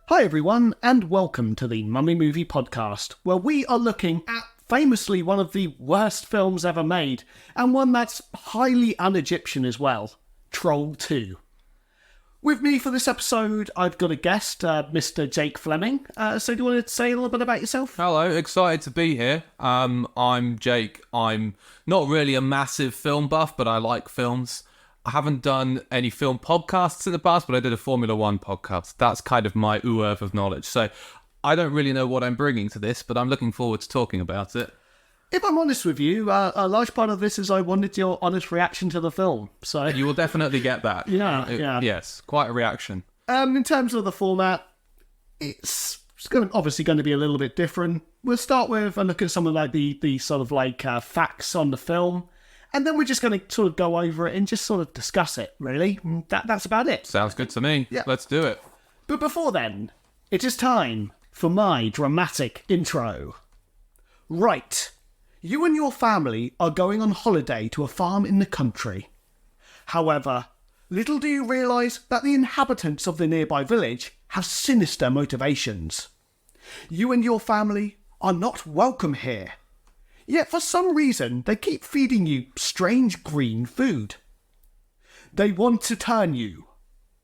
Hi everyone, and welcome to the Mummy Movie Podcast, where we are looking at famously one of the worst films ever made, and one that's highly un-Egyptian as well, Troll 2. With me for this episode, I've got a guest, Mr. Jake Fleming. So do you want to say a little bit about yourself? Hello, excited to be here. I'm Jake. I'm not really a massive film buff, but I like films. I haven't done any film podcasts in the past, but I did a Formula One podcast. That's kind of my oeuvre of knowledge. So I don't really know what I'm bringing to this, but I'm looking forward to talking about it. If I'm honest with you, a large part of this is I wanted your honest reaction to the film. So You will definitely get that. Yeah. Yes, quite a reaction. In terms of the format, it's obviously going to be a little bit different. We'll start with and look at some of like the sort of like facts on the film, and then we're just going to sort of go over it and just sort of discuss it. Really, that's about it. Sounds good to me. Yeah. Let's do it. But before then, it is time for my dramatic intro. Right. You and your family are going on holiday to a farm in the country. However, little do you realise that the inhabitants of the nearby village have sinister motivations. You and your family are not welcome here. Yet for some reason they keep feeding you strange green food. They want to turn you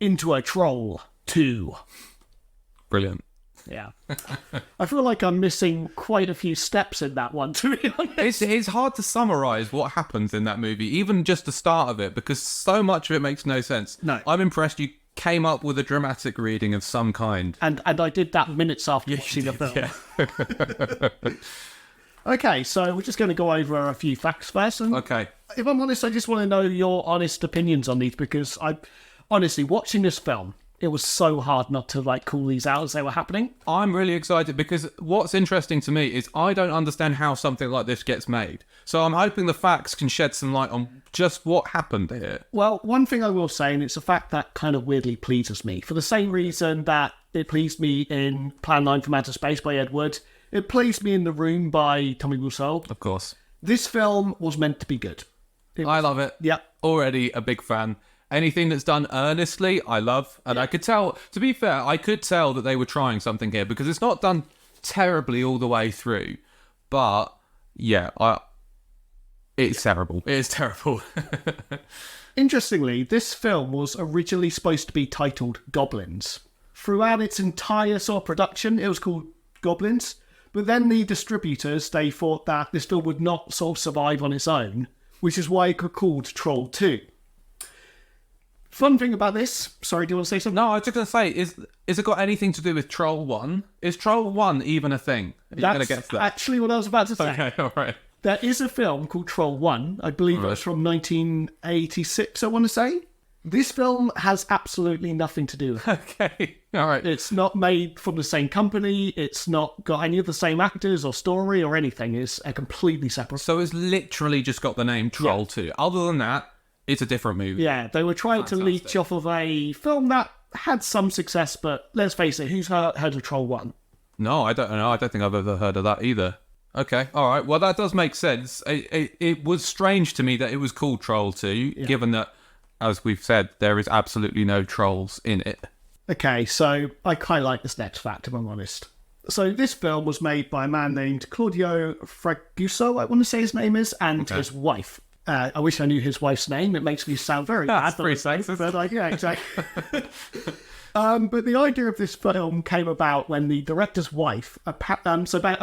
into a troll too. Brilliant. Yeah. I feel like I'm missing quite a few steps in that one, to be honest. It's hard to summarise what happens in that movie, even just the start of it, because so much of it makes no sense. No. I'm impressed you came up with a dramatic reading of some kind. And I did that minutes after watching the film. Yeah. Okay, so we're just going to go over a few facts first. And Okay. if I'm honest, I just want to know your honest opinions on these, because honestly, watching this film, it was so hard not to like call these out as they were happening. I'm really excited because what's interesting to me is I don't understand how something like this gets made. So I'm hoping the facts can shed some light on just what happened here. Well, one thing I will say, and it's a fact that kind of weirdly pleases me, for the same reason that it pleased me in Plan 9 from Outer Space by Ed Wood, it pleased me in The Room by Tommy Wiseau. Of course. This film was meant to be good. I love it. Yep. Already a big fan. Anything that's done earnestly, I love. And I could tell, to be fair, I could tell that they were trying something here because it's not done terribly all the way through. But, yeah, it's terrible. It is terrible. Interestingly, this film was originally supposed to be titled Goblins. Throughout its entire sort of production, it was called Goblins. But then the distributors, they thought that this film would not sort of survive on its own, which is why it got called Troll 2. Fun thing about this, sorry, do you want to say something? No, I was just going to say, is it got anything to do with Troll 1? Is Troll 1 even a thing? Are you going to get to that? Actually what I was about to say. Okay, all right. There is a film called Troll 1, I believe it was from 1986, I want to say. This film has absolutely nothing to do with it. Okay, all right. It's not made from the same company, it's not got any of the same actors or story or anything. It's a completely separate. So it's literally just got the name Troll 2. Other than that, it's a different movie. Yeah, they were trying to leech off of a film that had some success, but let's face it, who's heard of Troll 1? No, I don't know. I don't think I've ever heard of that either. Okay, all right. Well, that does make sense. It was strange to me that it was called Troll 2, given that, as we've said, there is absolutely no trolls in it. Okay, so I quite like this next fact, if I'm honest. So this film was made by a man named Claudio Fraguso, I want to say his name is, and his wife. I wish I knew his wife's name. It makes me sound very bad. That's pretty sexist. But yeah, exactly. But the idea of this film came about when the director's wife,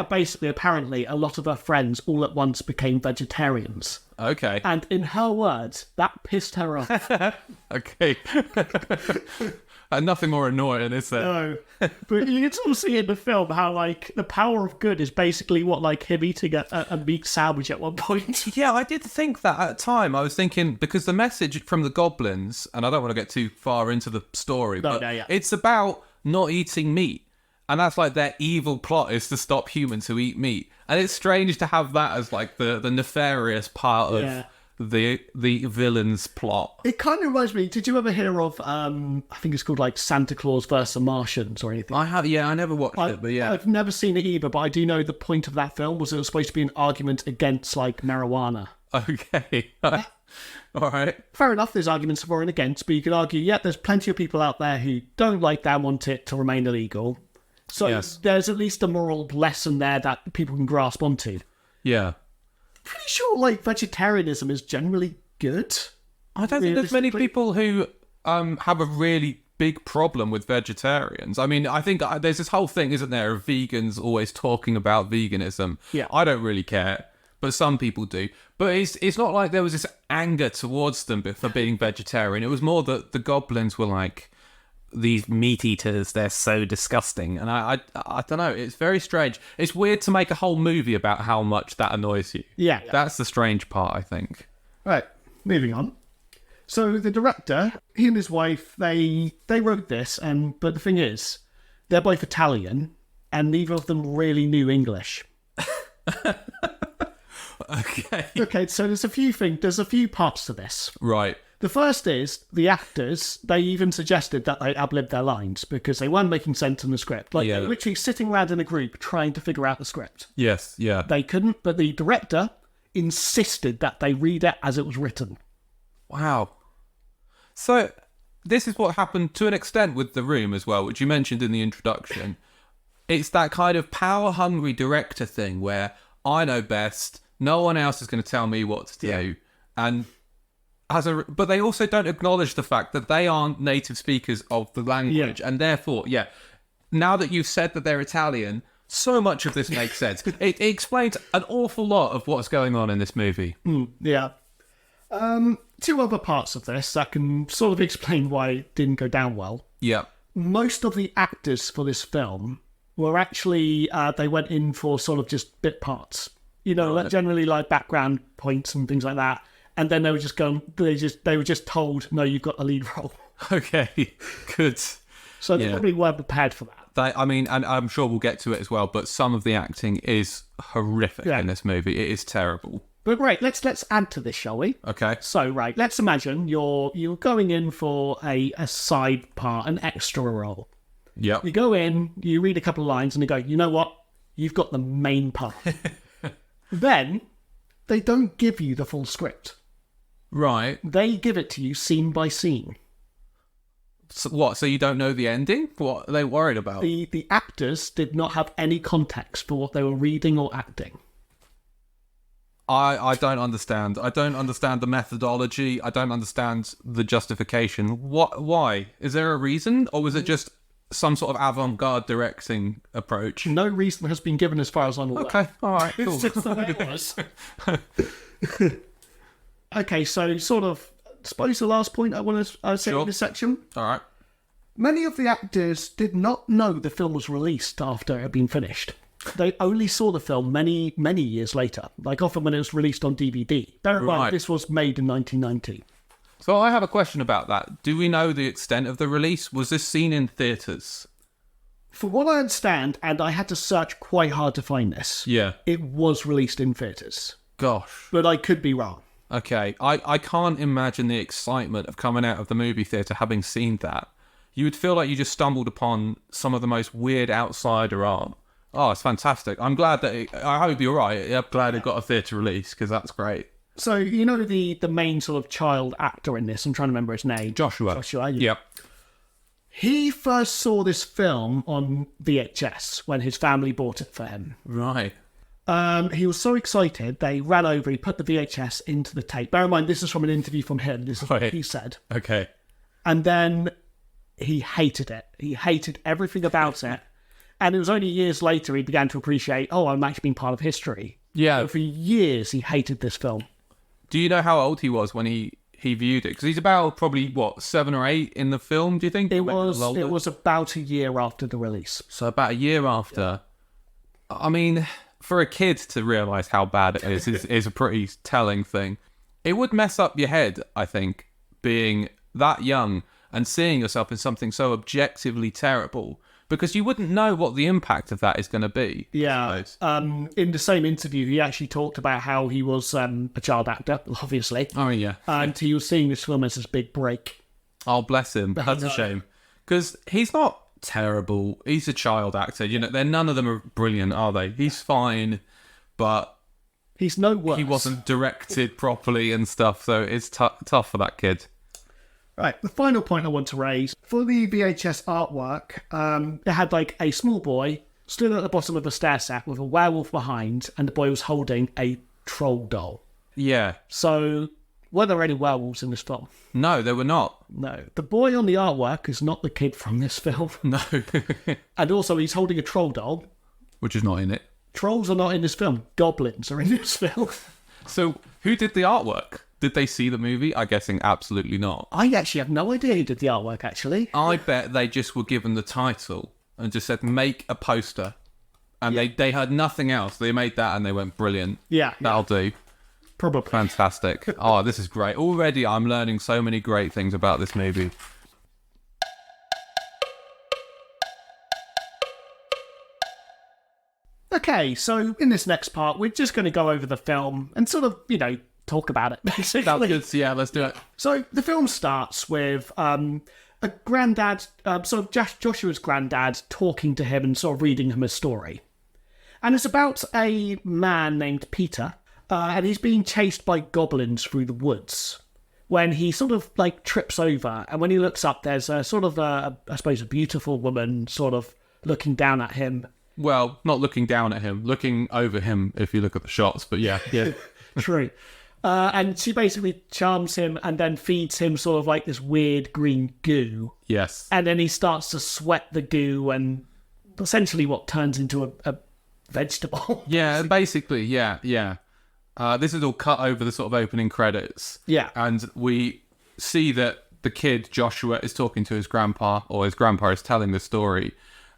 basically, apparently, a lot of her friends all at once became vegetarians. Okay. And in her words, that pissed her off. Okay. And nothing more annoying, is there? No. But you can sort of see in the film how, like, the power of good is basically what, like, him eating a meat sandwich at one point. Yeah, I did think that at the time. I was thinking, because the message from the goblins, and I don't want to get too far into the story, but it's about not eating meat. And that's like their evil plot is to stop humans who eat meat. And it's strange to have that as like the nefarious part of the villain's plot. It kind of reminds me, did you ever hear of, I think it's called like Santa Claus versus Martians or anything? I have, I never watched it, but yeah. I've never seen it either, but I do know the point of that film was it was supposed to be an argument against like marijuana. Okay. All right. Fair enough, there's arguments for and against, but you could argue, yeah, there's plenty of people out there who don't like that, want it to remain illegal. So Yes. there's at least a moral lesson there that people can grasp onto. Yeah. Pretty sure, like, vegetarianism is generally good. I don't think there's many people who have a really big problem with vegetarians. I mean, I think there's this whole thing, isn't there, of vegans always talking about veganism. Yeah. I don't really care, but some people do. But it's not like there was this anger towards them for being vegetarian. It was more that the goblins were like, these meat eaters, they're so disgusting. And I don't know, it's very strange. It's weird to make a whole movie about how much that annoys you. Yeah. That's the strange part, I think. Right, moving on. So the director, he and his wife, they wrote this, but the thing is, they're both Italian, and neither of them really knew English. Okay, so there's a few parts to this. Right. The first is, the actors, they even suggested that they ad-lib their lines, because they weren't making sense in the script. Like, they were literally sitting around in a group trying to figure out the script. Yes, yeah. They couldn't, but the director insisted that they read it as it was written. Wow. So this is what happened to an extent with The Room as well, which you mentioned in the introduction. It's that kind of power-hungry director thing where I know best, no one else is going to tell me what to do. And but they also don't acknowledge the fact that they aren't native speakers of the language. And therefore, now that you've said that they're Italian, so much of this makes sense. It explains an awful lot of what's going on in this movie. Yeah. Two other parts of this that can sort of explain why it didn't go down well. Yeah. Most of the actors for this film were actually, they went in for sort of just bit parts. You know, like generally like background points and things like that. And then they were just told, no, you've got a lead role. Okay, good. So they probably weren't prepared for that. And I'm sure we'll get to it as well, but some of the acting is horrific in this movie. It is terrible. But right, let's add to this, shall we? Okay. So right, let's imagine you're going in for a side part, an extra role. Yep. You go in, you read a couple of lines, and you go, you know what? You've got the main part. Then they don't give you the full script. Right. They give it to you scene by scene. So what? So you don't know the ending? What are they worried about? The actors did not have any context for what they were reading or acting. I don't understand. I don't understand the methodology. I don't understand the justification. Why? Is there a reason? Or was it just some sort of avant-garde directing approach? No reason has been given as far as I'm aware. Okay, all right, cool. It's just the way it was. Okay, so sort of, I suppose the last point I want to say in this section. All right. Many of the actors did not know the film was released after it had been finished. They only saw the film many, many years later, like often when it was released on DVD. Bear in mind, this was made in 1990. So I have a question about that. Do we know the extent of the release? Was this seen in theatres? For what I understand, and I had to search quite hard to find this, it was released in theatres. Gosh. But I could be wrong. Okay, I can't imagine the excitement of coming out of the movie theatre having seen that. You would feel like you just stumbled upon some of the most weird outsider art. Oh, it's fantastic. I'm glad that I hope you're right. I'm glad it got a theatre release, because that's great. So, you know the main sort of child actor in this, I'm trying to remember his name. Joshua. Yep. He first saw this film on VHS when his family bought it for him. Right. He was so excited, they ran over, he put the VHS into the tape. Bear in mind, this is from an interview from him. This is what he said. Okay. And then he hated it. He hated everything about it. And it was only years later he began to appreciate, I'm actually being part of history. Yeah. But for years he hated this film. Do you know how old he was when he viewed it? Because he's about probably, 7 or 8 in the film, do you think? It was about a year after the release. So about a year after. Yeah. I mean, for a kid to realise how bad it is a pretty telling thing. It would mess up your head, I think, being that young and seeing yourself in something so objectively terrible, because you wouldn't know what the impact of that is going to be. Yeah. In the same interview, he actually talked about how he was a child actor, obviously. Oh, yeah. And he was seeing this film as his big break. Oh, bless him. That's a shame. Because he's not terrible. He's a child actor. None of them are brilliant, are they? He's fine, but He's no worse. He wasn't directed properly and stuff, so it's tough for that kid. Right, the final point I want to raise, for the VHS artwork, it had like a small boy stood at the bottom of a stair set with a werewolf behind, and the boy was holding a troll doll. Yeah. So, were there any werewolves in this film? No, there were not. No. The boy on the artwork is not the kid from this film. No. And also, he's holding a troll doll. Which is not in it. Trolls are not in this film. Goblins are in this film. So, who did the artwork? Did they see the movie? I'm guessing absolutely not. I actually have no idea who did the artwork, actually. I bet they just were given the title and just said, make a poster. And they had nothing else. They made that and they went, brilliant. Yeah. That'll do. Probably. Fantastic. Oh, this is great. Already I'm learning so many great things about this movie. Okay, so in this next part, we're just going to go over the film and sort of, talk about it, basically. That's good. Yeah, let's do it. So the film starts with a granddad, sort of Joshua's granddad, talking to him and sort of reading him a story. And it's about a man named Peter, and he's being chased by goblins through the woods. When he sort of like trips over, and when he looks up, there's a sort of, I suppose, a beautiful woman sort of looking down at him. Well, not looking down at him, looking over him if you look at the shots, but yeah. True. And she basically charms him and then feeds him sort of like this weird green goo. Yes. And then he starts to sweat the goo and essentially what turns into a vegetable. Yeah, basically, yeah. This is all cut over the sort of opening credits. Yeah. And we see that the kid, Joshua, is talking to his grandpa, or his grandpa is telling the story.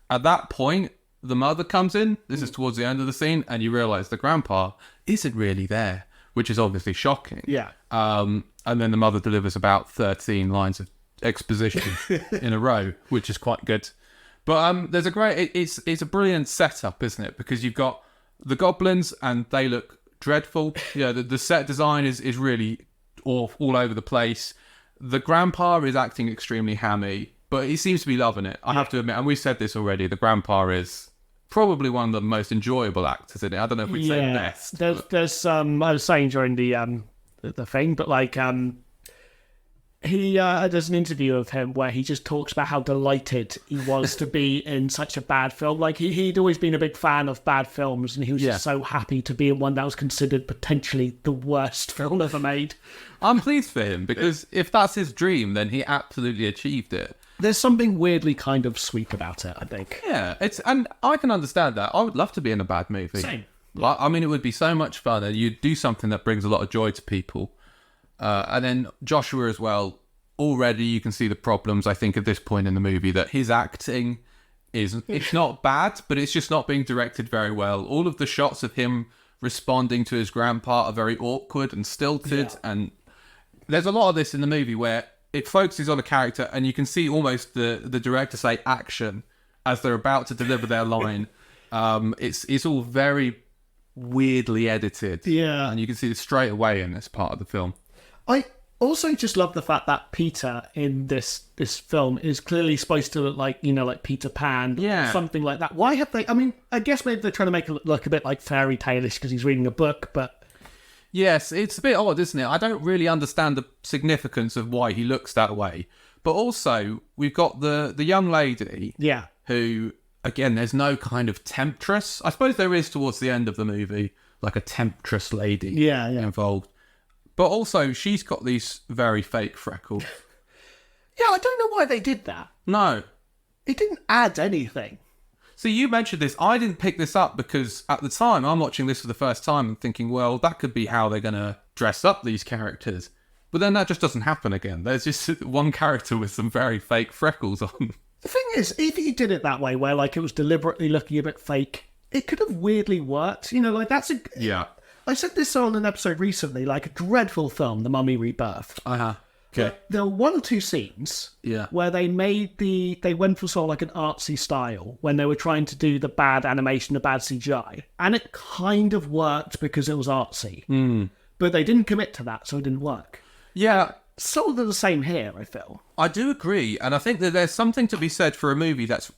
At that point, the mother comes in. This is towards the end of the scene, and you realise the grandpa isn't really there, which is obviously shocking. Yeah. And then the mother delivers about 13 lines of exposition in a row, which is quite good. But there's a great... It's a brilliant setup, isn't it? Because you've got the goblins, and they look dreadful. Yeah, the set design is really all over the place. The grandpa is acting extremely hammy, but he seems to be loving it. I have to admit, and we said this already, the grandpa is probably one of the most enjoyable actors in it. I don't know if we'd say best. There's I was saying during the thing, but like there's an interview of him where he just talks about how delighted he was to be in such a bad film. Like he'd always been a big fan of bad films, and he was just so happy to be in one that was considered potentially the worst film ever made. I'm pleased for him, because if that's his dream, then he absolutely achieved it. There's something weirdly kind of sweet about it, I think. Yeah, and I can understand that. I would love to be in a bad movie. Same. I mean, it would be so much fun, and you'd do something that brings a lot of joy to people. And then Joshua as well. Already you can see the problems, I think, at this point in the movie, that his acting it's not bad, but it's just not being directed very well. All of the shots of him responding to his grandpa are very awkward and stilted, and there's a lot of this in the movie where it focuses on a character, and you can see almost the director say action as they're about to deliver their line. It's all very weirdly edited. Yeah. And you can see this straight away in this part of the film. I also just love the fact that Peter in this film is clearly supposed to look like, like Peter Pan. Yeah. Or something like that. Why have they... I mean, I guess maybe they're trying to make it look a bit like fairy tale-ish because he's reading a book, but... Yes, it's a bit odd, isn't it? I don't really understand the significance of why he looks that way. But also, we've got the young lady... Yeah. Who, again, there's no kind of temptress. I suppose there is towards the end of the movie, like a temptress lady involved. But also, she's got these very fake freckles. Yeah, I don't know why they did that. No. It didn't add anything. So you mentioned this. I didn't pick this up because at the time, I'm watching this for the first time and thinking, well, that could be how they're going to dress up these characters. But then that just doesn't happen again. There's just one character with some very fake freckles on. The thing is, if you did it that way, where like it was deliberately looking a bit fake, it could have weirdly worked. Like that's a... Yeah. I said this on an episode recently, like a dreadful film, The Mummy Rebirth. Uh-huh. Okay. There were one or two scenes where they went for sort of like an artsy style when they were trying to do the bad animation, the bad CGI. And it kind of worked because it was artsy. Mm. But they didn't commit to that, so it didn't work. Yeah. Sort of the same here, I feel. I do agree. And I think that there's something to be said for a movie that's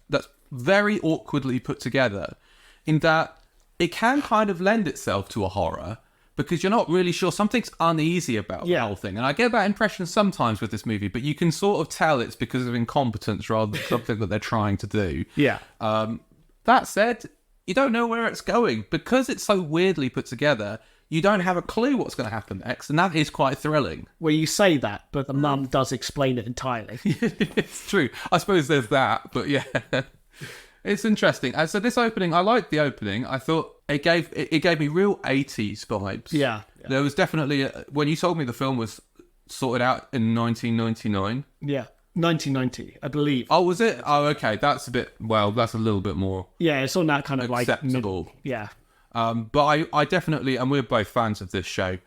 very awkwardly put together in that it can kind of lend itself to a horror, because you're not really sure. Something's uneasy about the whole thing. And I get that impression sometimes with this movie, but you can sort of tell it's because of incompetence rather than something that they're trying to do. Yeah. That said, you don't know where it's going. Because it's so weirdly put together, you don't have a clue what's going to happen next, and that is quite thrilling. Well, you say that, but the mum does explain it entirely. It's true. I suppose there's that, but yeah. It's interesting. So this opening, I liked the opening. I thought it gave me real 80s vibes. Yeah. There was definitely, when you told me the film was sorted out in 1999. Yeah. 1990, I believe. Oh, was it? Oh, okay. That's a little bit more. Yeah, it's on that kind of acceptable. Yeah. But I definitely, and we're both fans of this show,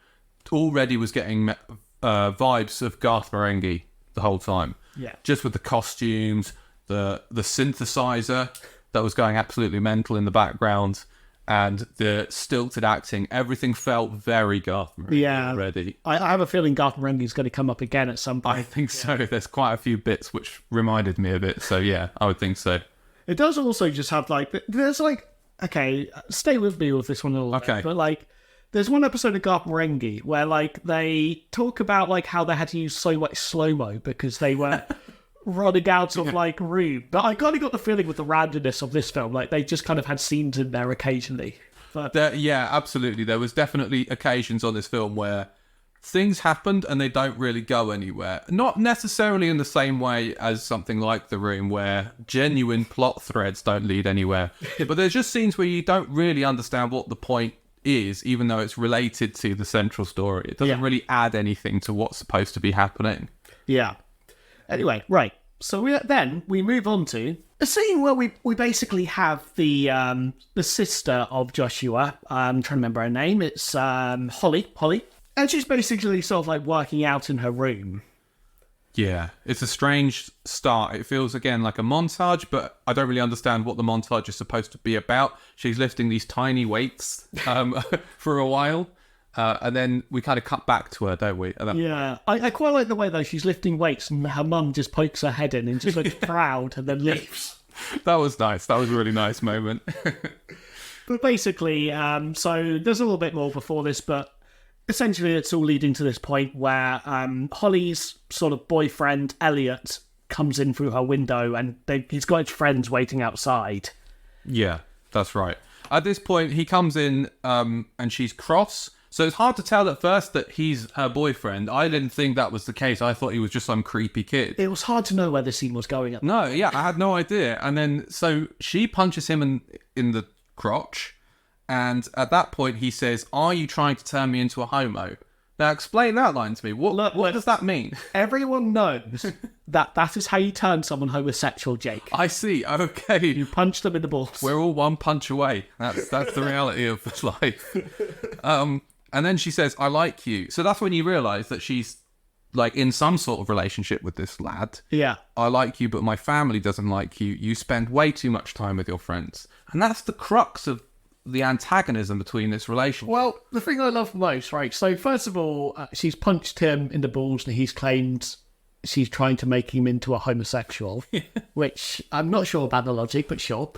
already was getting vibes of Garth Marenghi the whole time. Yeah. Just with the costumes, the synthesizer that was going absolutely mental in the background, and the stilted acting. Everything felt very Garth Marenghi already. I have a feeling Garth Marenghi is going to come up again at some point. I think so. There's quite a few bits which reminded me of it. So yeah, I would think so. It does also just have okay, stay with me with this one a little bit. But there's one episode of Garth Marenghi where they talk about how they had to use so much slow-mo because they were running out of room. But I kind of got the feeling with the randomness of this film, they just kind of had scenes in there occasionally. But yeah, absolutely. There was definitely occasions on this film where things happened and they don't really go anywhere. Not necessarily in the same way as something like The Room, where genuine plot threads don't lead anywhere. But there's just scenes where you don't really understand what the point is, even though it's related to the central story. It doesn't really add anything to what's supposed to be happening. Yeah. Anyway, right. So we move on to a scene where we basically have the sister of Joshua. I'm trying to remember her name. It's Holly. And she's basically sort of working out in her room. Yeah, it's a strange start. It feels, again, like a montage, but I don't really understand what the montage is supposed to be about. She's lifting these tiny weights for a while, and then we kind of cut back to her, don't we? Yeah, I quite like the way, though, she's lifting weights and her mum just pokes her head in and just looks proud and then leaves. That was nice. That was a really nice moment. But basically, so there's a little bit more before this, but essentially, it's all leading to this point where Holly's sort of boyfriend, Elliot, comes in through her window and he's got his friends waiting outside. Yeah, that's right. At this point, he comes in and she's cross. So it's hard to tell at first that he's her boyfriend. I didn't think that was the case. I thought he was just some creepy kid. It was hard to know where the scene was going. No, yeah, I had no idea. And then, so she punches him in the crotch. And at that point, he says, "Are you trying to turn me into a homo?" Now, explain that line to me. What does that mean? Everyone knows that is how you turn someone homosexual, Jake. I see. Okay. You punch them in the balls. We're all one punch away. That's the reality of this life. And then she says, "I like you." So that's when you realise that she's in some sort of relationship with this lad. Yeah. "I like you, but my family doesn't like you. You spend way too much time with your friends." And that's the crux of the antagonism between this relationship. Well, the thing I love most, right? So first of all, she's punched him in the balls and he's claimed she's trying to make him into a homosexual, which I'm not sure about the logic, but sure.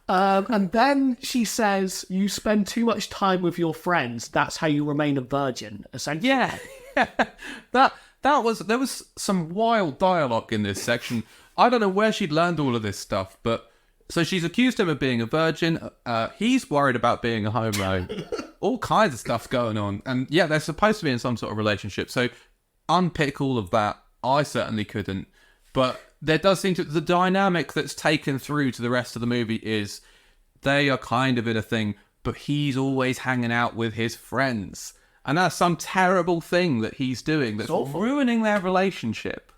And then she says, "You spend too much time with your friends. That's how you remain a virgin." Essentially. Yeah. There was some wild dialogue in this section. I don't know where she'd learned all of this stuff, but so she's accused him of being a virgin. He's worried about being a homo. All kinds of stuff going on. And yeah, they're supposed to be in some sort of relationship. So unpick all of that. I certainly couldn't. But there does seem to... The dynamic that's taken through to the rest of the movie is they are kind of in a thing, but he's always hanging out with his friends. And that's some terrible thing that he's doing that's ruining their relationship.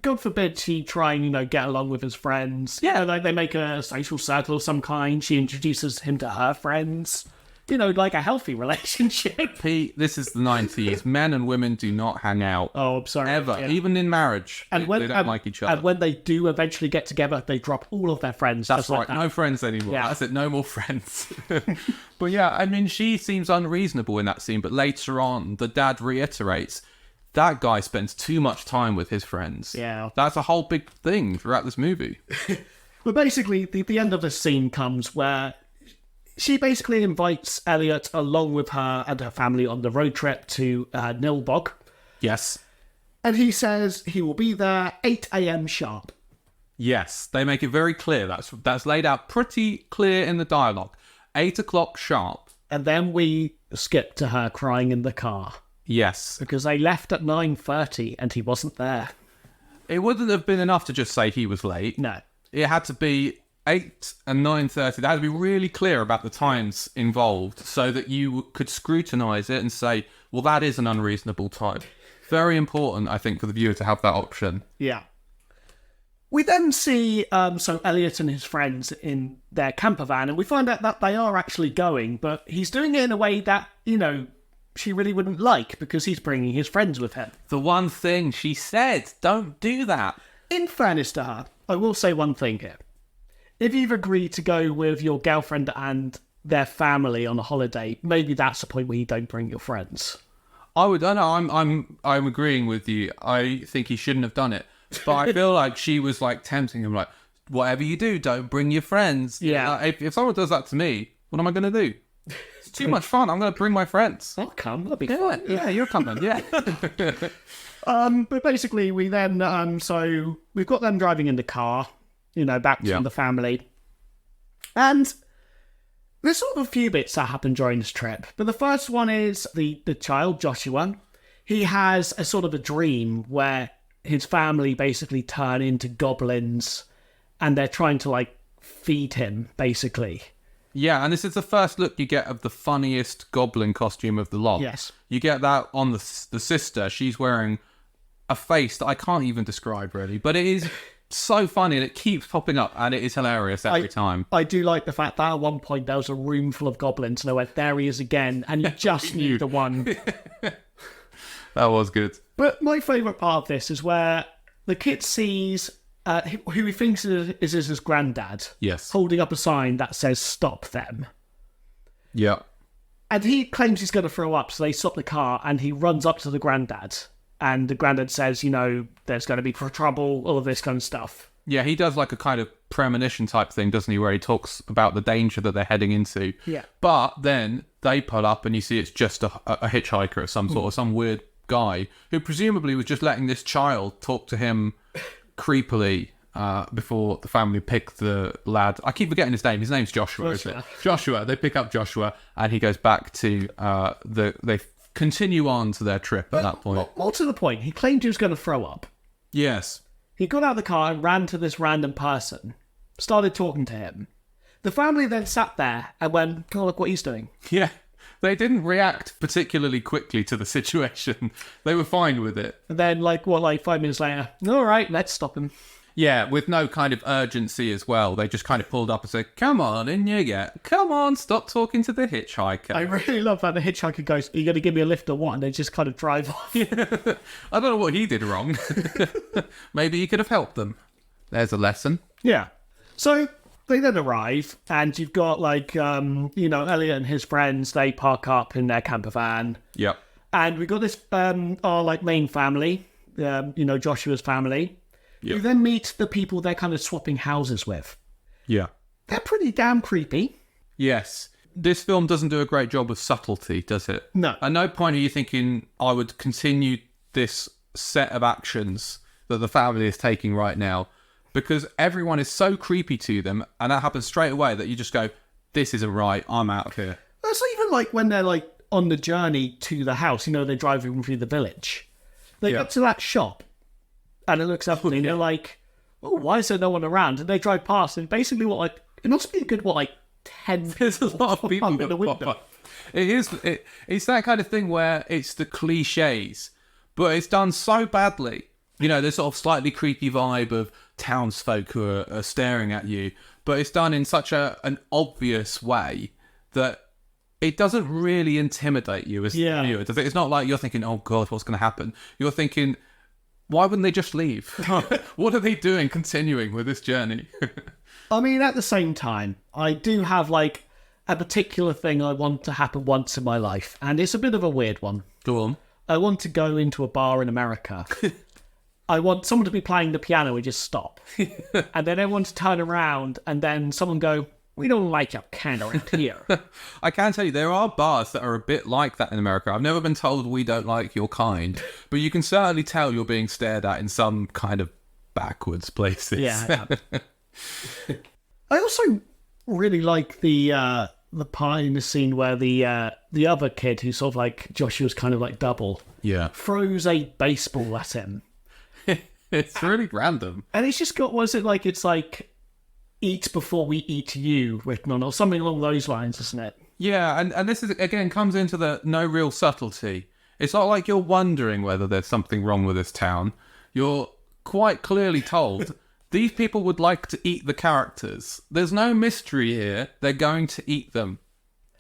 God forbid she try and, get along with his friends. Yeah, they make a social circle of some kind. She introduces him to her friends. Like a healthy relationship. Pete, this is the 90s. Men and women do not hang out. Oh, I'm sorry. Ever. Yeah. Even in marriage. And they don't like each other. And when they do eventually get together, they drop all of their friends. That's right. No friends anymore. Yeah. That's it. No more friends. But yeah, I mean, she seems unreasonable in that scene. But later on, the dad reiterates, that guy spends too much time with his friends. Yeah. That's a whole big thing throughout this movie. But basically, the end of the scene comes where she basically invites Elliot along with her and her family on the road trip to Nilbog. Yes. And he says he will be there 8 a.m. sharp. Yes, they make it very clear. That's laid out pretty clear in the dialogue. 8 o'clock sharp. And then we skip to her crying in the car. Yes. Because they left at 9:30 and he wasn't there. It wouldn't have been enough to just say he was late. No. It had to be 8 and 9:30. They had to be really clear about the times involved so that you could scrutinise it and say, well, that is an unreasonable time. Very important, I think, for the viewer to have that option. Yeah. We then see Elliot and his friends in their camper van, and we find out that they are actually going, but he's doing it in a way that, she really wouldn't like because he's bringing his friends with him. The one thing she said, don't do that. In fairness to her, I will say one thing here. If you've agreed to go with your girlfriend and their family on a holiday, maybe that's the point where you don't bring your friends. I'm agreeing with you. I think he shouldn't have done it. But I feel like she was like tempting him, like, whatever you do, don't bring your friends. Yeah. If someone does that to me, what am I going to do? It's too much fun. I'm going to bring my friends. I'll come. That'll be fun. Yeah, you're coming. Yeah. But basically, we then so we've got them driving in the car, back to the family, and there's sort of a few bits that happen during this trip. But the first one is the child Joshua. He has a sort of a dream where his family basically turn into goblins and they're trying to feed him basically. Yeah, and this is the first look you get of the funniest goblin costume of the lot. Yes. You get that on the sister. She's wearing a face that I can't even describe really, but it is so funny and it keeps popping up and it is hilarious every time. I do like the fact that at one point there was a room full of goblins and I went, there he is again, and you just need the one. That was good. But my favourite part of this is where the kid sees who he thinks is his granddad. Yes. Holding up a sign that says "Stop them." Yeah. And he claims he's going to throw up, so they stop the car and he runs up to the granddad. And the granddad says, there's going to be trouble, all of this kind of stuff. Yeah, he does like a kind of premonition type thing, doesn't he, where he talks about the danger that they're heading into. Yeah. But then they pull up and you see it's just a hitchhiker of some sort, or some weird guy who presumably was just letting this child talk to him creepily before the family pick the lad. I keep forgetting his name. His name's Joshua, isn't it? Joshua. They pick up Joshua and he goes back to they continue on to their trip at that point. More to the point, he claimed he was going to throw up. Yes. He got out of the car and ran to this random person, started talking to him. The family then sat there and went, oh, look what he's doing. Yeah. They didn't react particularly quickly to the situation. They were fine with it. And then, 5 minutes later, all right, let's stop him. Yeah, with no kind of urgency as well. They just kind of pulled up and said, come on, in you get. Come on, stop talking to the hitchhiker. I really love that the hitchhiker goes, are you going to give me a lift or what? And they just kind of drive off. Yeah. I don't know what he did wrong. Maybe he could have helped them. There's a lesson. Yeah. So they then arrive, and you've got Elliot and his friends. They park up in their camper van. Yep. And we got this our main family, Joshua's family. Yep. You then meet the people they're kind of swapping houses with. Yeah. They're pretty damn creepy. Yes. This film doesn't do a great job of subtlety, does it? No. At no point are you thinking, I would continue this set of actions that the family is taking right now, because everyone is so creepy to them, and that happens straight away that you just go, this isn't right, I'm out of here. That's even when they're on the journey to the house, they're driving through the village. They get to that shop, and it looks up and they're like, oh, why is there no one around? And they drive past, and basically it must be a good, 10 There's a lot of people in the window. It's that kind of thing where it's the cliches, but it's done so badly. There's sort of slightly creepy vibe of townsfolk who are staring at you, but it's done in such an obvious way that it doesn't really intimidate you as the viewer. It's not like you're thinking, oh God, what's going to happen? You're thinking, why wouldn't they just leave? What are they doing continuing with this journey? I mean, at the same time, I do have a particular thing I want to happen once in my life, and it's a bit of a weird one. Go on. I want to go into a bar in America. I want someone to be playing the piano and just stop. And then everyone to turn around and then someone go, we don't like your kind around here. I can tell you, there are bars that are a bit like that in America. I've never been told we don't like your kind, but you can certainly tell you're being stared at in some kind of backwards places. Yeah. I also really like the part in the scene where the other kid, who's sort of like Joshua's kind of like double, throws a baseball at him. It's really random. And it's just got, was it like, it's like, eat before we eat you written on, or something along those lines, isn't it? Yeah, and this is, again, comes into the no real subtlety. It's not like you're wondering whether there's something wrong with this town. You're quite clearly told these people would like to eat the characters. There's no mystery here. They're going to eat them.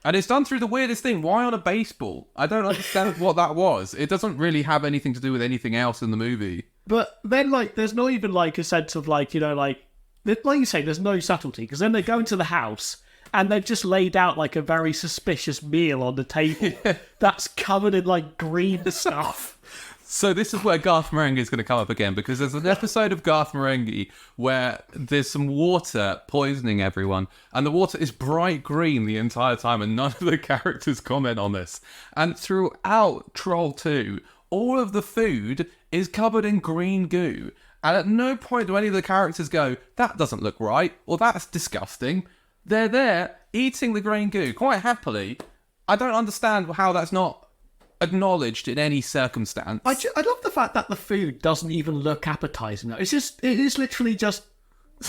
And it's done through the weirdest thing. Why on a baseball? I don't understand what that was. It doesn't really have anything to do with anything else in the movie. But then, like, there's not even, like, a sense of, like, you know, like you say, there's no subtlety. Because then they go into the house and they've just laid out, like, a very suspicious meal on the table that's covered in, like, green stuff. So this is where Garth Marenghi is going to come up again, because there's an episode of Garth Marenghi where there's some water poisoning everyone, and the water is bright green the entire time, and none of the characters comment on this. And throughout Troll 2, all of the food is covered in green goo, and at no point do any of the characters go, that doesn't look right, or that's disgusting. They're there eating the green goo quite happily. I don't understand how that's not acknowledged in any circumstance. I love the fact that the food doesn't even look appetizing. It is literally just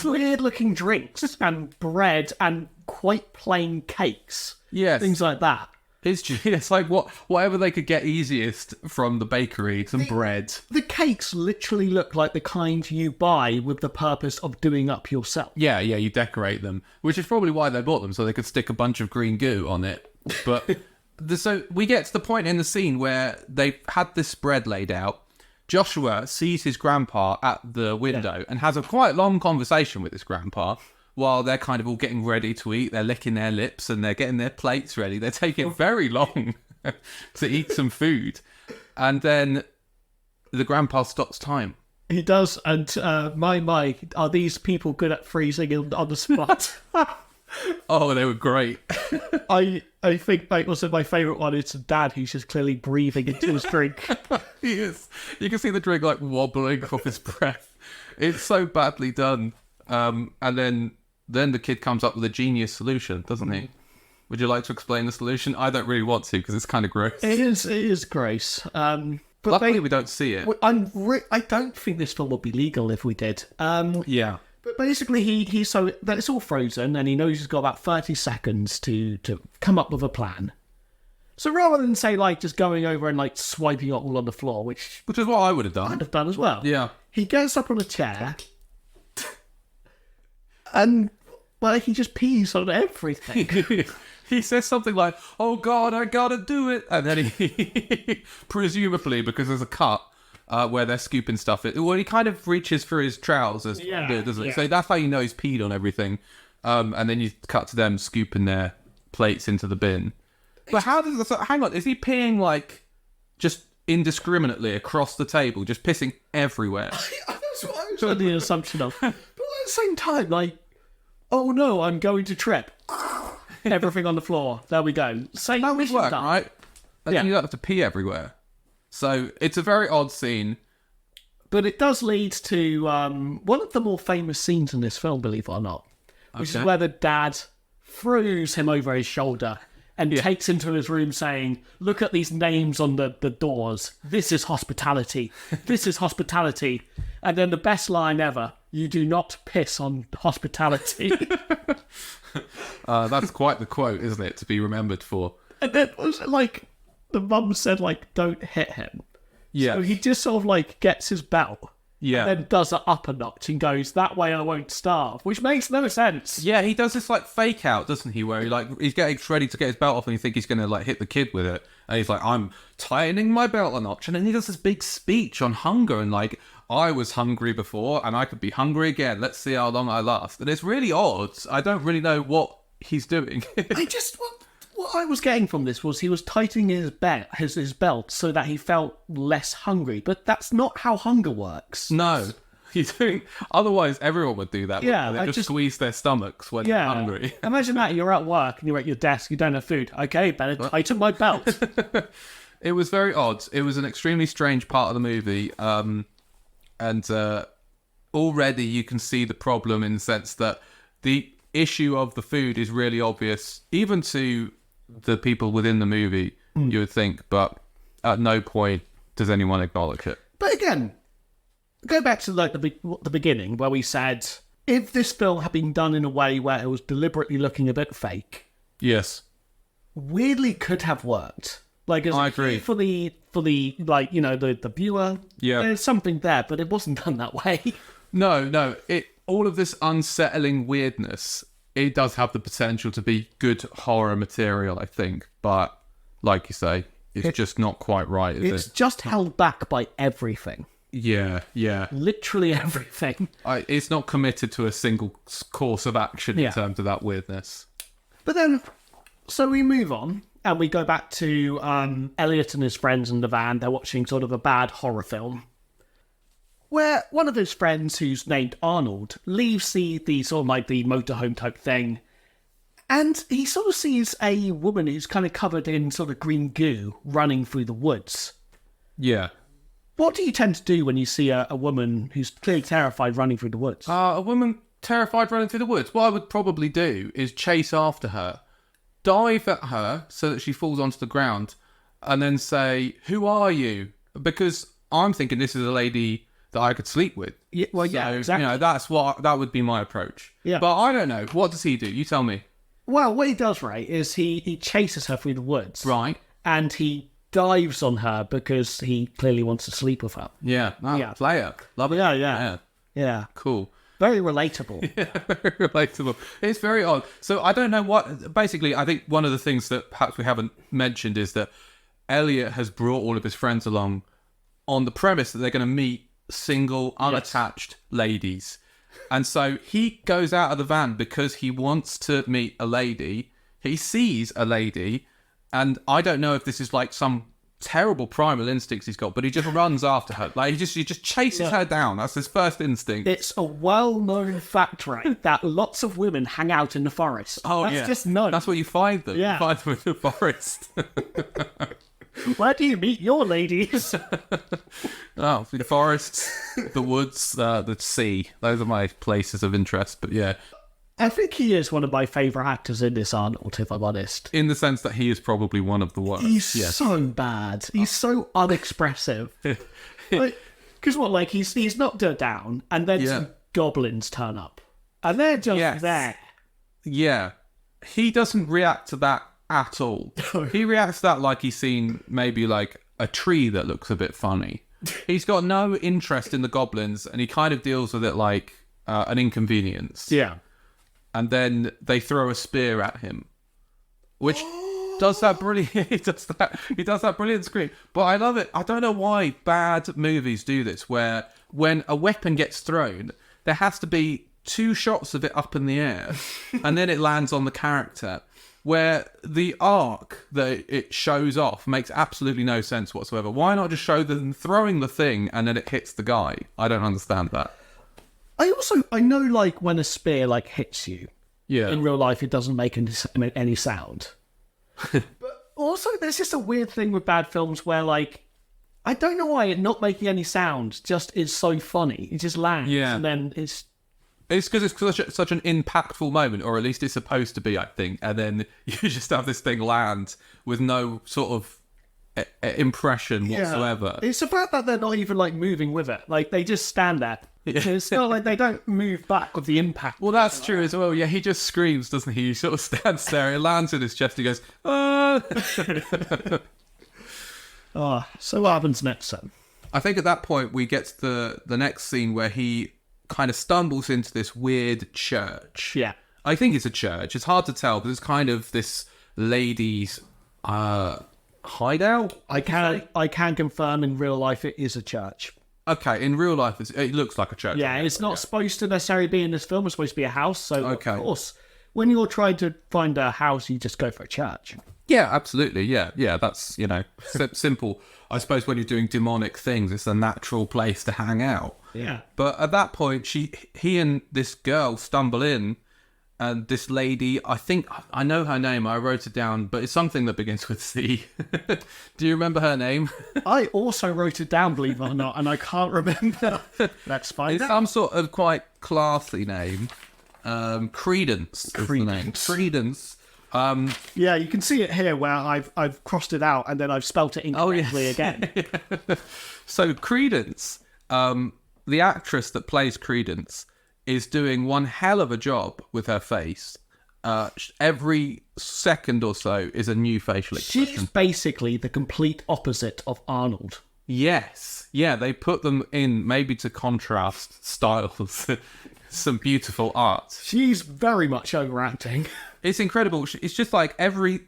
weird looking drinks and bread and quite plain cakes. Yes. Things like that. It's like whatever they could get easiest from the bakery, some bread. The cakes literally look like the kind you buy with the purpose of doing up yourself. Yeah, you decorate them, which is probably why they bought them, so they could stick a bunch of green goo on it. But so we get to the point in the scene where they've had this spread laid out. Joshua sees his grandpa at the window and has a quite long conversation with his grandpa while they're kind of all getting ready to eat. They're licking their lips and they're getting their plates ready. They're taking very long to eat some food. And then the grandpa stops time. He does. And my, are these people good at freezing on the spot? Oh, they were great. I think also my favourite one is Dad, who's just clearly breathing into his drink. He is. You can see the drink like wobbling off his breath. It's so badly done. And then the kid comes up with a genius solution, doesn't he? Would you like to explain the solution? I don't really want to because it's kind of gross. It is gross. But luckily we don't see it. I don't think this film would be legal if we did. Yeah. But basically, he's so that it's all frozen, and he knows he's got about 30 seconds to come up with a plan. So rather than say like just going over and like swiping it all on the floor, which is what I would have done. I'd have done as well. Yeah. He gets up on a chair, and well, he just pees on everything. He says something like, "Oh God, I gotta do it," and then he presumably because there's a cut. Where they're scooping stuff. Well, he kind of reaches for his trousers, doesn't he? Yeah. So that's how you know he's peed on everything. And then you cut to them scooping their plates into the bin. But how does this... Hang on, is he peeing, like, just indiscriminately across the table, just pissing everywhere? That's what I was under the assumption of. But at the same time, like, oh no, I'm going to trip. Everything on the floor. There we go. Same that would work, done. Right? And then you don't have to pee everywhere. So it's a very odd scene. But it does lead to one of the more famous scenes in this film, believe it or not, which is where the dad throws him over his shoulder and takes him to his room saying, look at these names on the doors. This is hospitality. This is hospitality. And then the best line ever, you do not piss on hospitality. That's quite the quote, isn't it, to be remembered for. And then was it like... The mum said, like, don't hit him. Yeah. So he just sort of, like, gets his belt. Yeah. And then does it up a notch and goes, that way I won't starve. Which makes no sense. Yeah, he does this, like, fake out, doesn't he? Where he's getting ready to get his belt off and you think he's going to, like, hit the kid with it. And he's like, I'm tightening my belt a notch. And then he does this big speech on hunger and, like, I was hungry before and I could be hungry again. Let's see how long I last. And it's really odd. I don't really know what he's doing. What I was getting from this was he was tightening his belt so that he felt less hungry. But that's not how hunger works. No. You think otherwise everyone would do that. Yeah, they just squeeze their stomachs when they're hungry. Imagine that you're at work and you're at your desk, you don't have food. Okay, better tighten my belt. It was very odd. It was an extremely strange part of the movie, and already you can see the problem in the sense that the issue of the food is really obvious, even to the people within the movie. You would think, but at no point does anyone acknowledge it. But again, go back to like the beginning where we said if this film had been done in a way where it was deliberately looking a bit fake, yes, weirdly could have worked. Like, I agree. For the like, you know, the viewer, there's something there, but it wasn't done that way. No. All of this unsettling weirdness, it does have the potential to be good horror material, I think. But like you say, it's just not quite right, is it? It's just held back by everything. Yeah. Literally everything. It's not committed to a single course of action in terms of that weirdness. But then, so we move on, and we go back to Elliot and his friends in the van. They're watching sort of a bad horror film, where one of his friends, who's named Arnold, leaves the sort of like the motorhome type thing, and he sort of sees a woman who's kind of covered in sort of green goo running through the woods. Yeah. What do you tend to do when you see a woman who's clearly terrified running through the woods? A woman terrified running through the woods? What I would probably do is chase after her, dive at her so that she falls onto the ground, and then say, "Who are you?" Because I'm thinking this is a lady that I could sleep with. Yeah, well, so, yeah, exactly. You know, that would be my approach. Yeah. But I don't know. What does he do? You tell me. Well, what he does, right, is he chases her through the woods. Right. And he dives on her because he clearly wants to sleep with her. Yeah. Player. Love it. Yeah. Cool. Very relatable. Yeah, very relatable. It's very odd. So I don't know what... Basically, I think one of the things that perhaps we haven't mentioned is that Elliot has brought all of his friends along on the premise that they're going to meet single, unattached ladies. And so he goes out of the van because he wants to meet a lady. He sees a lady, and I don't know if this is like some terrible primal instincts he's got, but he just runs after her. Like he just chases her down. That's his first instinct. It's a well-known fact, right, that lots of women hang out in the forest. Oh, That's just known. That's where you find them. Yeah. You find them in the forest. Where do you meet your ladies? Oh, the forests, the woods, the sea. Those are my places of interest. But yeah. I think he is one of my favourite actors in this, Arnold, if I'm honest. In the sense that he is probably one of the worst. He's so bad. He's so unexpressive. Because he's knocked her down, and then some goblins turn up. And they're just there. Yeah. He doesn't react to that at all. He reacts to that like he's seen maybe like a tree that looks a bit funny. He's got no interest in the goblins, and he kind of deals with it like an inconvenience. Yeah. And then they throw a spear at him, which does that brilliant. He does that brilliant scream. But I love it. I don't know why bad movies do this, where when a weapon gets thrown, there has to be 2 shots of it up in the air, and then it lands on the character. Where the arc that it shows off makes absolutely no sense whatsoever. Why not just show them throwing the thing and then it hits the guy? I don't understand that. I know, like, when a spear, like, hits you, in real life, it doesn't make any sound. But also, there's just a weird thing with bad films where, like, I don't know why it not making any sound just is so funny. It just lands, and then it's... It's because it's such an impactful moment, or at least it's supposed to be, I think. And then you just have this thing land with no sort of impression whatsoever. It's the fact that they're not even, like, moving with it. Like, they just stand there. It's not like they don't move back with the impact. Well, that's true as well. Yeah, he just screams, doesn't he? He sort of stands there. It lands in his chest. He goes, "Ah!" So what happens next, then? I think at that point we get to the next scene where he kind of stumbles into this weird church. Yeah. I think it's a church. It's hard to tell, but it's kind of this lady's hideout. I can confirm in real life it is a church. Okay, in real life it looks like a church. Yeah, it's not supposed to necessarily be in this film. It's supposed to be a house. So, of course, when you're trying to find a house, you just go for a church. Yeah, absolutely. Yeah. That's, simple. I suppose when you're doing demonic things, it's a natural place to hang out. Yeah. But at that point, he and this girl stumble in, and this lady, I think, I know her name, I wrote it down, but it's something that begins with C. Do you remember her name? I also wrote it down, believe it or not, and I can't remember. Let's find It's out. some sort of quite classy name. Credence. Credence. Yeah, you can see it here where I've crossed it out and then I've spelt it incorrectly again. So Credence, the actress that plays Credence, is doing one hell of a job with her face. Every second or so is a new facial expression. She's basically the complete opposite of Arnold. Yes. Yeah, they put them in maybe to contrast styles. Some beautiful art. She's very much overacting. It's incredible. It's just like every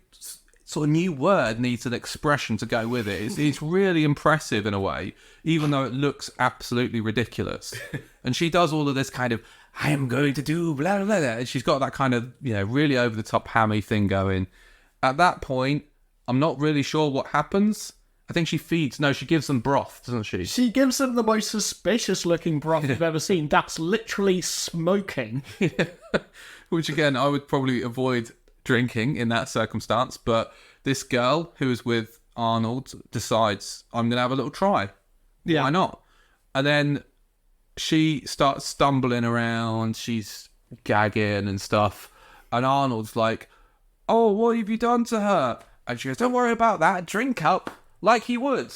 sort of new word needs an expression to go with it. It's really impressive in a way, even though it looks absolutely ridiculous. And she does all of this kind of, I am going to do blah, blah, blah. And she's got that kind of, really over the top hammy thing going. At that point, I'm not really sure what happens. I think she gives them broth, doesn't she? She gives them the most suspicious looking broth you've ever seen. That's literally smoking. Which again, I would probably avoid drinking in that circumstance. But this girl who is with Arnold decides, I'm going to have a little try. Yeah. Why not? And then she starts stumbling around. She's gagging and stuff. And Arnold's like, oh, what have you done to her? And she goes, don't worry about that. Drink up. Like he would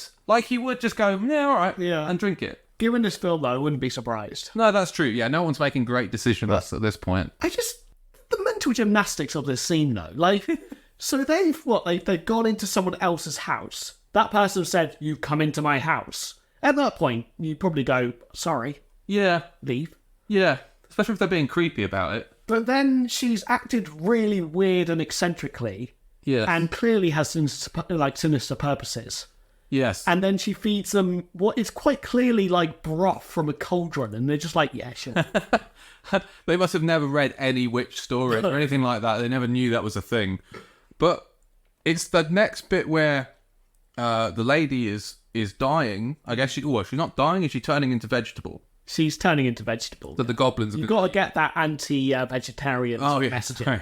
just go, yeah, all right, and drink it. Given this film, though, I wouldn't be surprised. No, that's true. Yeah, no one's making great decisions at this point. The mental gymnastics of this scene, though. Like, so they've gone into someone else's house. That person said, you've come into my house. At that point, you probably go, sorry. Yeah. Leave. Yeah, especially if they're being creepy about it. But then she's acted really weird and eccentrically. Yeah. And clearly has sinister purposes. Yes. And then she feeds them what is quite clearly like broth from a cauldron, and they're just like, yeah, sure. They must have never read any witch story or anything like that. They never knew that was a thing. But it's the next bit where the lady is dying. I guess she's not dying. Is she turning into vegetable? She's turning into vegetable. That the goblins. You've got to get that anti-vegetarian message. Sorry.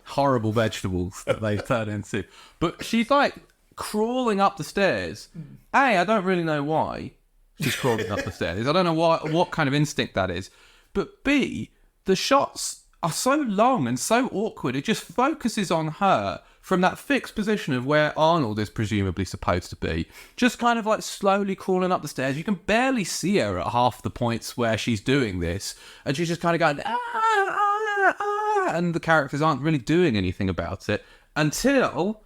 Horrible vegetables that they turn into. But she's like crawling up the stairs. I don't really know why she's crawling up the stairs. I don't know what kind of instinct that is. But B, the shots are so long and so awkward. It just focuses on her from that fixed position of where Arnold is presumably supposed to be. Just kind of like slowly crawling up the stairs. You can barely see her at half the points where she's doing this. And she's just kind of going, and the characters aren't really doing anything about it until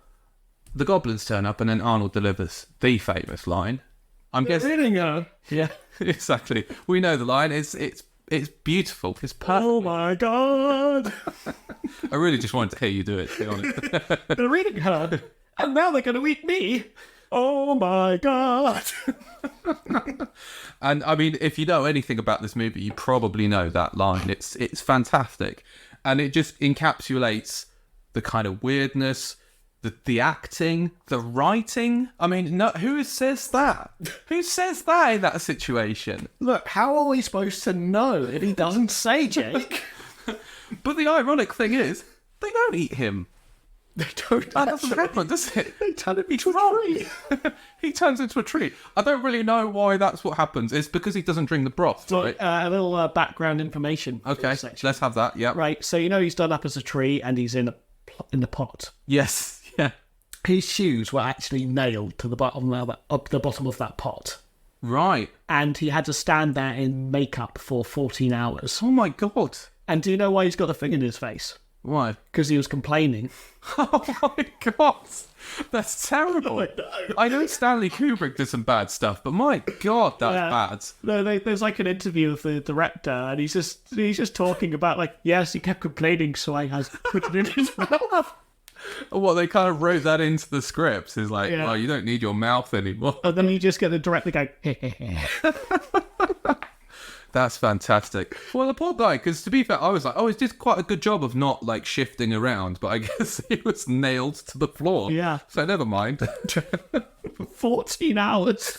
the goblins turn up and then Arnold delivers the famous line. I'm guessing. Yeah, exactly. We know the line. It's beautiful. It's perfect. Oh my god! I really just wanted to hear you do it, to be honest. They're eating her, and now they're going to eat me. Oh my god! And I mean, if you know anything about this movie, you probably know that line. It's fantastic. And it just encapsulates the kind of weirdness, the acting, the writing. I mean, no, who says that? Who says that in that situation? Look, how are we supposed to know if he doesn't say, Jake? But the ironic thing is, they don't eat him. They don't. That doesn't happen, does it? They turn him into a tree. He turns into a tree. I don't really know why that's what happens. It's because he doesn't drink the broth, right? A little background information. Okay, let's have that. Yeah. Right. So he's done up as a tree, and he's in the pot. Yes. Yeah. His shoes were actually nailed to the bottom of that pot. Right. And he had to stand there in makeup for 14 hours. Oh my god. And do you know why he's got a thing in his face? Why? Because he was complaining. Oh my god. That's terrible. I know Stanley Kubrick did some bad stuff, but my god, that's bad. No, there's like an interview with the director, and he's just talking about like, yes, he kept complaining, so I had put it in his mouth. Well, they kind of wrote that into the scripts. It's like, well, you don't need your mouth anymore. And then you just get the director going, That's fantastic. Well, the poor guy, because to be fair, I was like, oh, he did quite a good job of not like shifting around, but I guess he was nailed to the floor. Yeah. So never mind. 14 hours.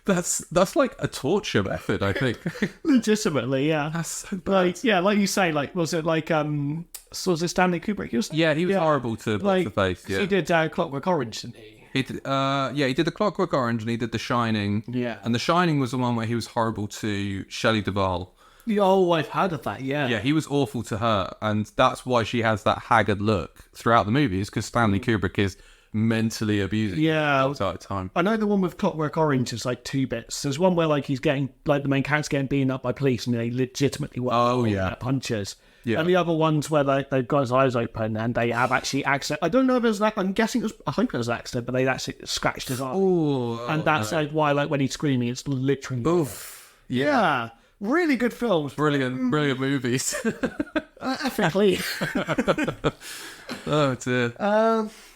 That's like a torture method, I think. Legitimately, yeah. That's so bad. Like, yeah, like you say, like, was it Stanley Kubrick? He was horrible to the face. Yeah. He did Clockwork Orange, didn't he? He did, he did The Clockwork Orange and he did The Shining. Yeah. And The Shining was the one where he was horrible to Shelley Duvall. Oh, I've heard of that, yeah. Yeah, he was awful to her, and that's why she has that haggard look throughout the movie, is because Stanley Kubrick is mentally abusing her all the time. I know the one with Clockwork Orange is like 2 bits. There's one where like he's getting, like the main character's getting beaten up by police and they legitimately punches. Yeah. And the other ones where they've got his eyes open and they have actually accident. I don't know if it was that. I'm guessing I hope it was an accident, but they actually scratched his eye. And that's why, like, when he's screaming, it's literally. Oof. Yeah. Really good films. Brilliant movies. Ethically. Oh dear.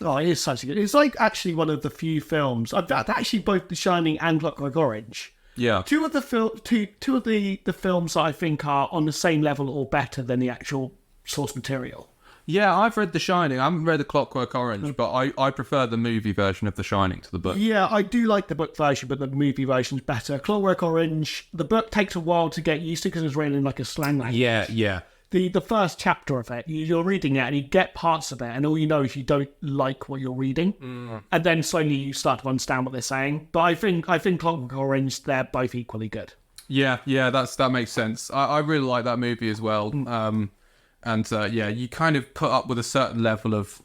It is such a good. It's like actually one of the few films. Actually, both The Shining and Clockwork Orange. Yeah. Two of the films that I think are on the same level or better than the actual source material. Yeah, I've read The Shining. I haven't read The Clockwork Orange, but I prefer the movie version of The Shining to the book. Yeah, I do like the book version, but the movie version's better. Clockwork Orange, the book takes a while to get used to because it's written in like a slang language. Yeah. The first chapter of it, you're reading it and you get parts of it, and all you know is you don't like what you're reading, and then slowly you start to understand what they're saying. But I think Clockwork Orange, they're both equally good. Yeah, that makes sense. I really like that movie as well. You kind of put up with a certain level of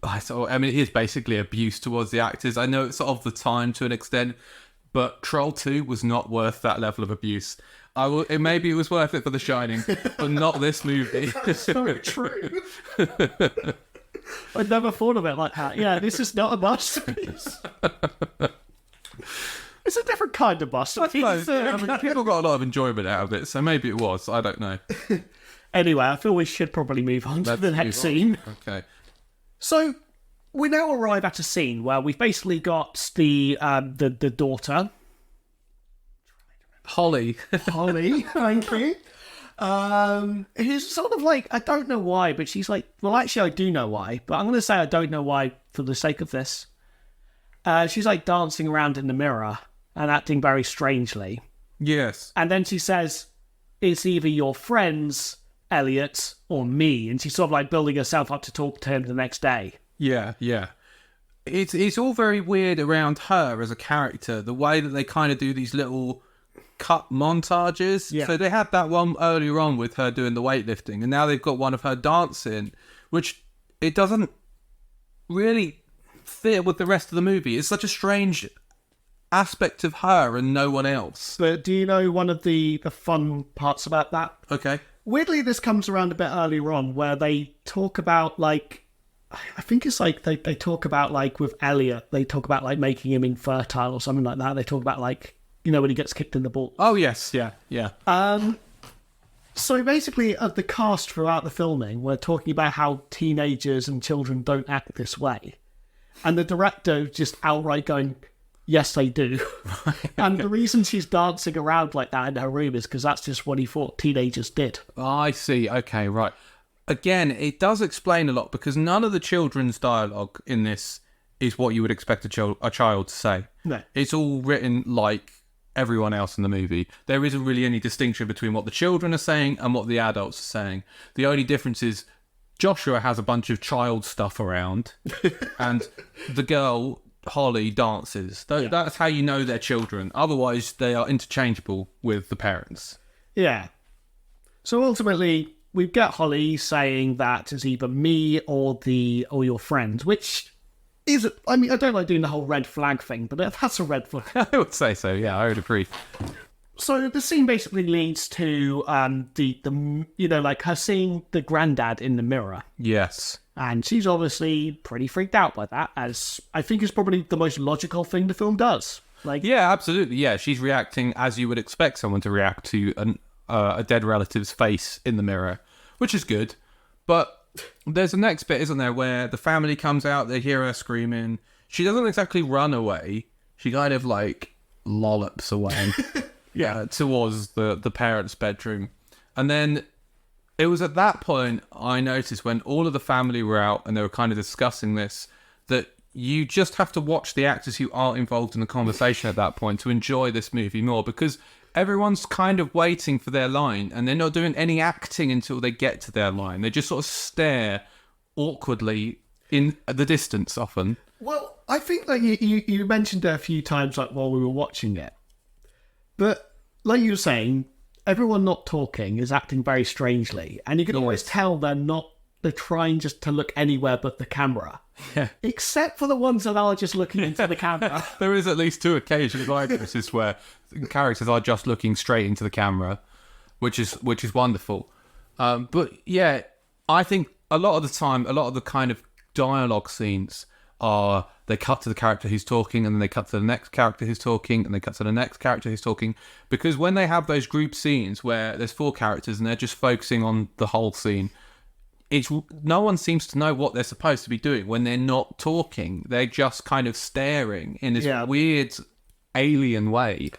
I mean, it is basically abuse towards the actors. I know it's of the time to an extent, but Troll 2 was not worth that level of abuse. Maybe it was worth it for The Shining, but not this movie. That's so true. I never thought of it like that. Yeah, this is not a masterpiece. It's a different kind of masterpiece. I mean, people got a lot of enjoyment out of it, so maybe it was. I don't know. Anyway, I feel we should probably move on to the next scene. Okay. So we now arrive at a scene where we've basically got the daughter. Holly, thank you. Who's sort of like, I don't know why, but she's like, well, actually, I do know why, but I'm going to say I don't know why for the sake of this. She's like dancing around in the mirror and acting very strangely. Yes. And then she says, it's either your friends, Elliot, or me. And she's sort of like building herself up to talk to him the next day. Yeah. It's all very weird around her as a character, the way that they kind of do these little cut montages. Yeah. So they had that one earlier on with her doing the weightlifting, and now they've got one of her dancing, which it doesn't really fit with the rest of the movie. It's such a strange aspect of her and no one else. But do you know one of the fun parts about that? Okay. Weirdly, this comes around a bit earlier on where they talk about, like, I think it's like they talk about, like, with Elliot, they talk about, like, making him infertile or something like that. They talk about, like, you know, when he gets kicked in the balls. Oh, yes. Yeah. So basically, the cast throughout the filming were talking about how teenagers and children don't act this way. And the director just outright going, yes, they do. And the reason she's dancing around like that in her room is because that's just what he thought teenagers did. I see. Okay, right. Again, it does explain a lot because none of the children's dialogue in this is what you would expect a child to say. No. It's all written like everyone else in the movie. There isn't really any distinction between what the children are saying and what the adults are saying. The only difference is Joshua has a bunch of child stuff around and the girl, Holly, dances. That's how you know they're children. Otherwise, they are interchangeable with the parents. Yeah. So ultimately, we get Holly saying that it's either me or your friends, which is, I mean, I don't like doing the whole red flag thing, but that's a red flag. I would say so, yeah, I would agree. So the scene basically leads to the you know, like her seeing the granddad in the mirror. Yes. And she's obviously pretty freaked out by that, as I think is probably the most logical thing the film does. Like, yeah, absolutely. Yeah, she's reacting as you would expect someone to react to a dead relative's face in the mirror, which is good. But there's the next bit, isn't there, where the family comes out, they hear her screaming. She doesn't exactly run away. She kind of like lollops away. towards the parents' bedroom. And then it was at that point I noticed, when all of the family were out and they were kind of discussing this, that you just have to watch the actors who aren't involved in the conversation at that point to enjoy this movie more, because everyone's kind of waiting for their line and they're not doing any acting until they get to their line. They just sort of stare awkwardly in the distance often. Well, I think that you mentioned it a few times, like, while we were watching it. But like you were saying, everyone not talking is acting very strangely, and you can always tell they're trying just to look anywhere but the camera. Yeah. Except for the ones that are just looking into the camera. There is at least 2 occasions like this where characters are just looking straight into the camera, which is wonderful. But yeah, I think a lot of the time, a lot of the kind of dialogue scenes are, they cut to the character who's talking, and then they cut to the next character who's talking, and they cut to the next character who's talking. Because when they have those group scenes where there's 4 characters and they're just focusing on the whole scene, no one seems to know what they're supposed to be doing when they're not talking. They're just kind of staring in this weird alien way.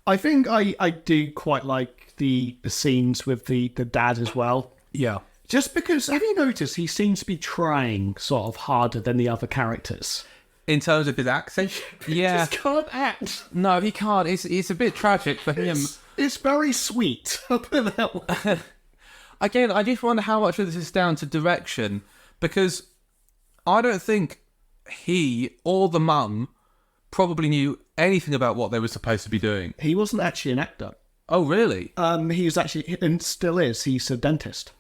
I think I do quite like the scenes with the dad as well. Yeah. Just because, have you noticed he seems to be trying sort of harder than the other characters? In terms of his accent? Yeah. He just can't act. No, he can't. It's a bit tragic for him. It's very sweet. I'll put it that way. Again, I just wonder how much of this is down to direction, because I don't think he or the mum probably knew anything about what they were supposed to be doing. He wasn't actually an actor. Oh, really? He was actually, and still is, he's a dentist.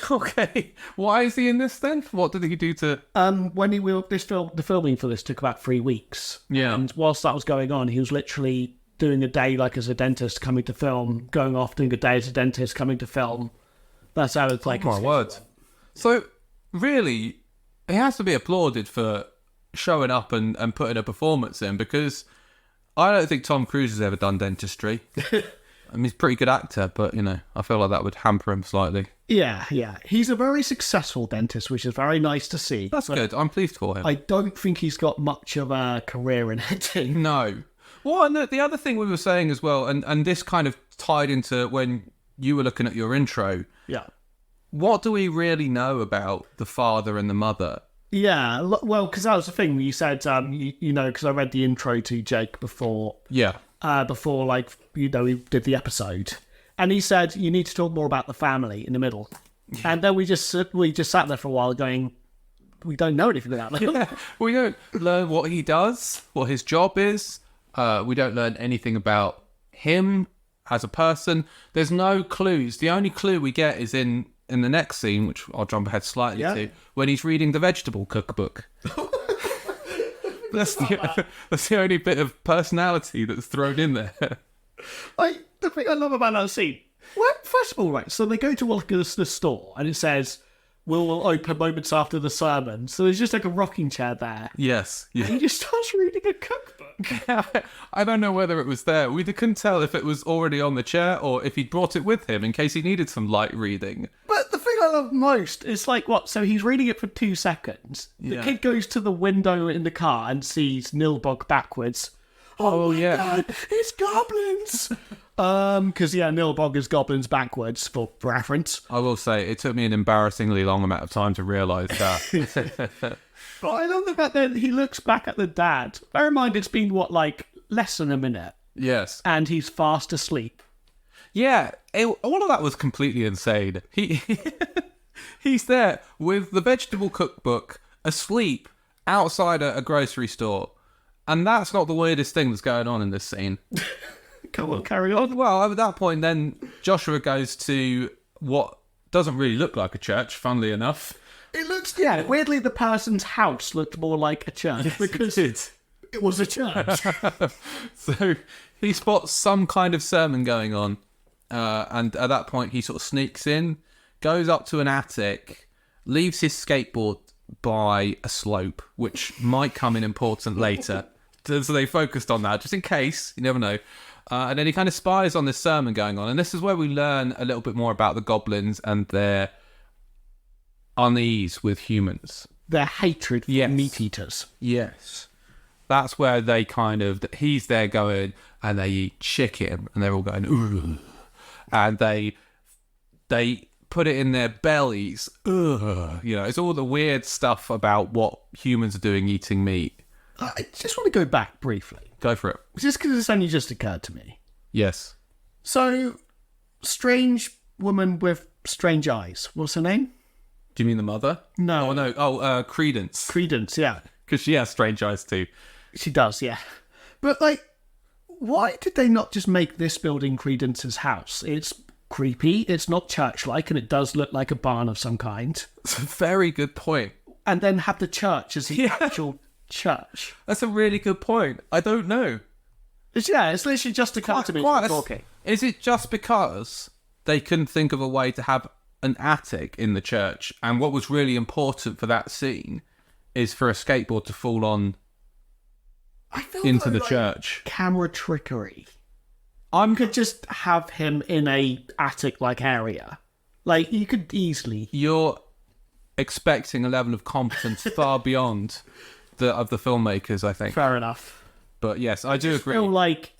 Okay. Why is he in this then? What did he do to... When the filming for this took about 3 weeks. Yeah. And whilst that was going on, he was literally doing a day like as a dentist, coming to film, going off, doing a day as a dentist, coming to film. That's how it's like. Oh, my word. So, really, he has to be applauded for showing up and putting a performance in, because I don't think Tom Cruise has ever done dentistry. I mean, he's a pretty good actor, but, I feel like that would hamper him slightly. Yeah. He's a very successful dentist, which is very nice to see. That's good. I'm pleased for him. I don't think he's got much of a career in acting. No. Well, and the other thing we were saying as well, and this kind of tied into when you were looking at your intro. Yeah. What do we really know about the father and the mother? Yeah, well, because that was the thing you said, because I read the intro to Jake before. Yeah. Before, we did the episode. And he said, you need to talk more about the family in the middle. Yeah. And then we just sat there for a while going, we don't know anything about them. Yeah. We don't learn what he does, what his job is. We don't learn anything about him as a person. There's no clues. The only clue we get is in the next scene, which I'll jump ahead slightly to, when he's reading the vegetable cookbook. That's the only bit of personality that's thrown in there. The thing I love about that scene, well, first of all, right, so they go to the store and it says, we'll open moments after the sermon. So there's just like a rocking chair there. Yes. Yeah. And he just starts reading a cookbook. I don't know whether it was there. We couldn't tell if it was already on the chair or if he'd brought it with him in case he needed some light reading. But the thing I love most is so he's reading it for 2 seconds. The kid goes to the window in the car and sees Nilbog backwards. Oh yeah. God, it's goblins! Because Nilbog is goblins backwards, for reference. I will say, it took me an embarrassingly long amount of time to realise that. But I love the fact that he looks back at the dad. Bear in mind, it's been, less than a minute. Yes. And he's fast asleep. Yeah, all of that was completely insane. He's there with the vegetable cookbook, asleep, outside a grocery store. And that's not the weirdest thing that's going on in this scene. Come on, carry on. Well, at that point, then Joshua goes to what doesn't really look like a church, funnily enough. It looks, weirdly, the person's house looked more like a church because it was a church. So he spots some kind of sermon going on. And at that point, he sort of sneaks in, goes up to an attic, leaves his skateboard by a slope, which might come in important later. So they focused on that, just in case. You never know. And then he kind of spies on this sermon going on. And this is where we learn a little bit more about the goblins and their unease with humans. Their hatred for meat eaters. Yes. That's where they he's there going, and they eat chicken, and they're all going, ooh. And they put it in their bellies. Ugh. It's all the weird stuff about what humans are doing eating meat. I just want to go back briefly. Go for it. Just because it's only just occurred to me. Yes. So, strange woman with strange eyes. What's her name? Do you mean the mother? No. Oh, no. Oh, Credence. Credence, yeah. Because she has strange eyes too. She does, yeah. But, why did they not just make this building Credence's house? It's creepy, it's not church-like, and it does look like a barn of some kind. It's a very good point. And then have the church as the actual church. That's a really good point. I don't know. It's literally just occurred to me while talking. Is it just because they couldn't think of a way to have an attic in the church, and what was really important for that scene is for a skateboard to fall on into the church? Camera trickery. I could just have him in a attic-like area. You could easily... You're expecting a level of competence far beyond of the filmmakers, I think. Fair enough. But yes, I do agree. I feel like,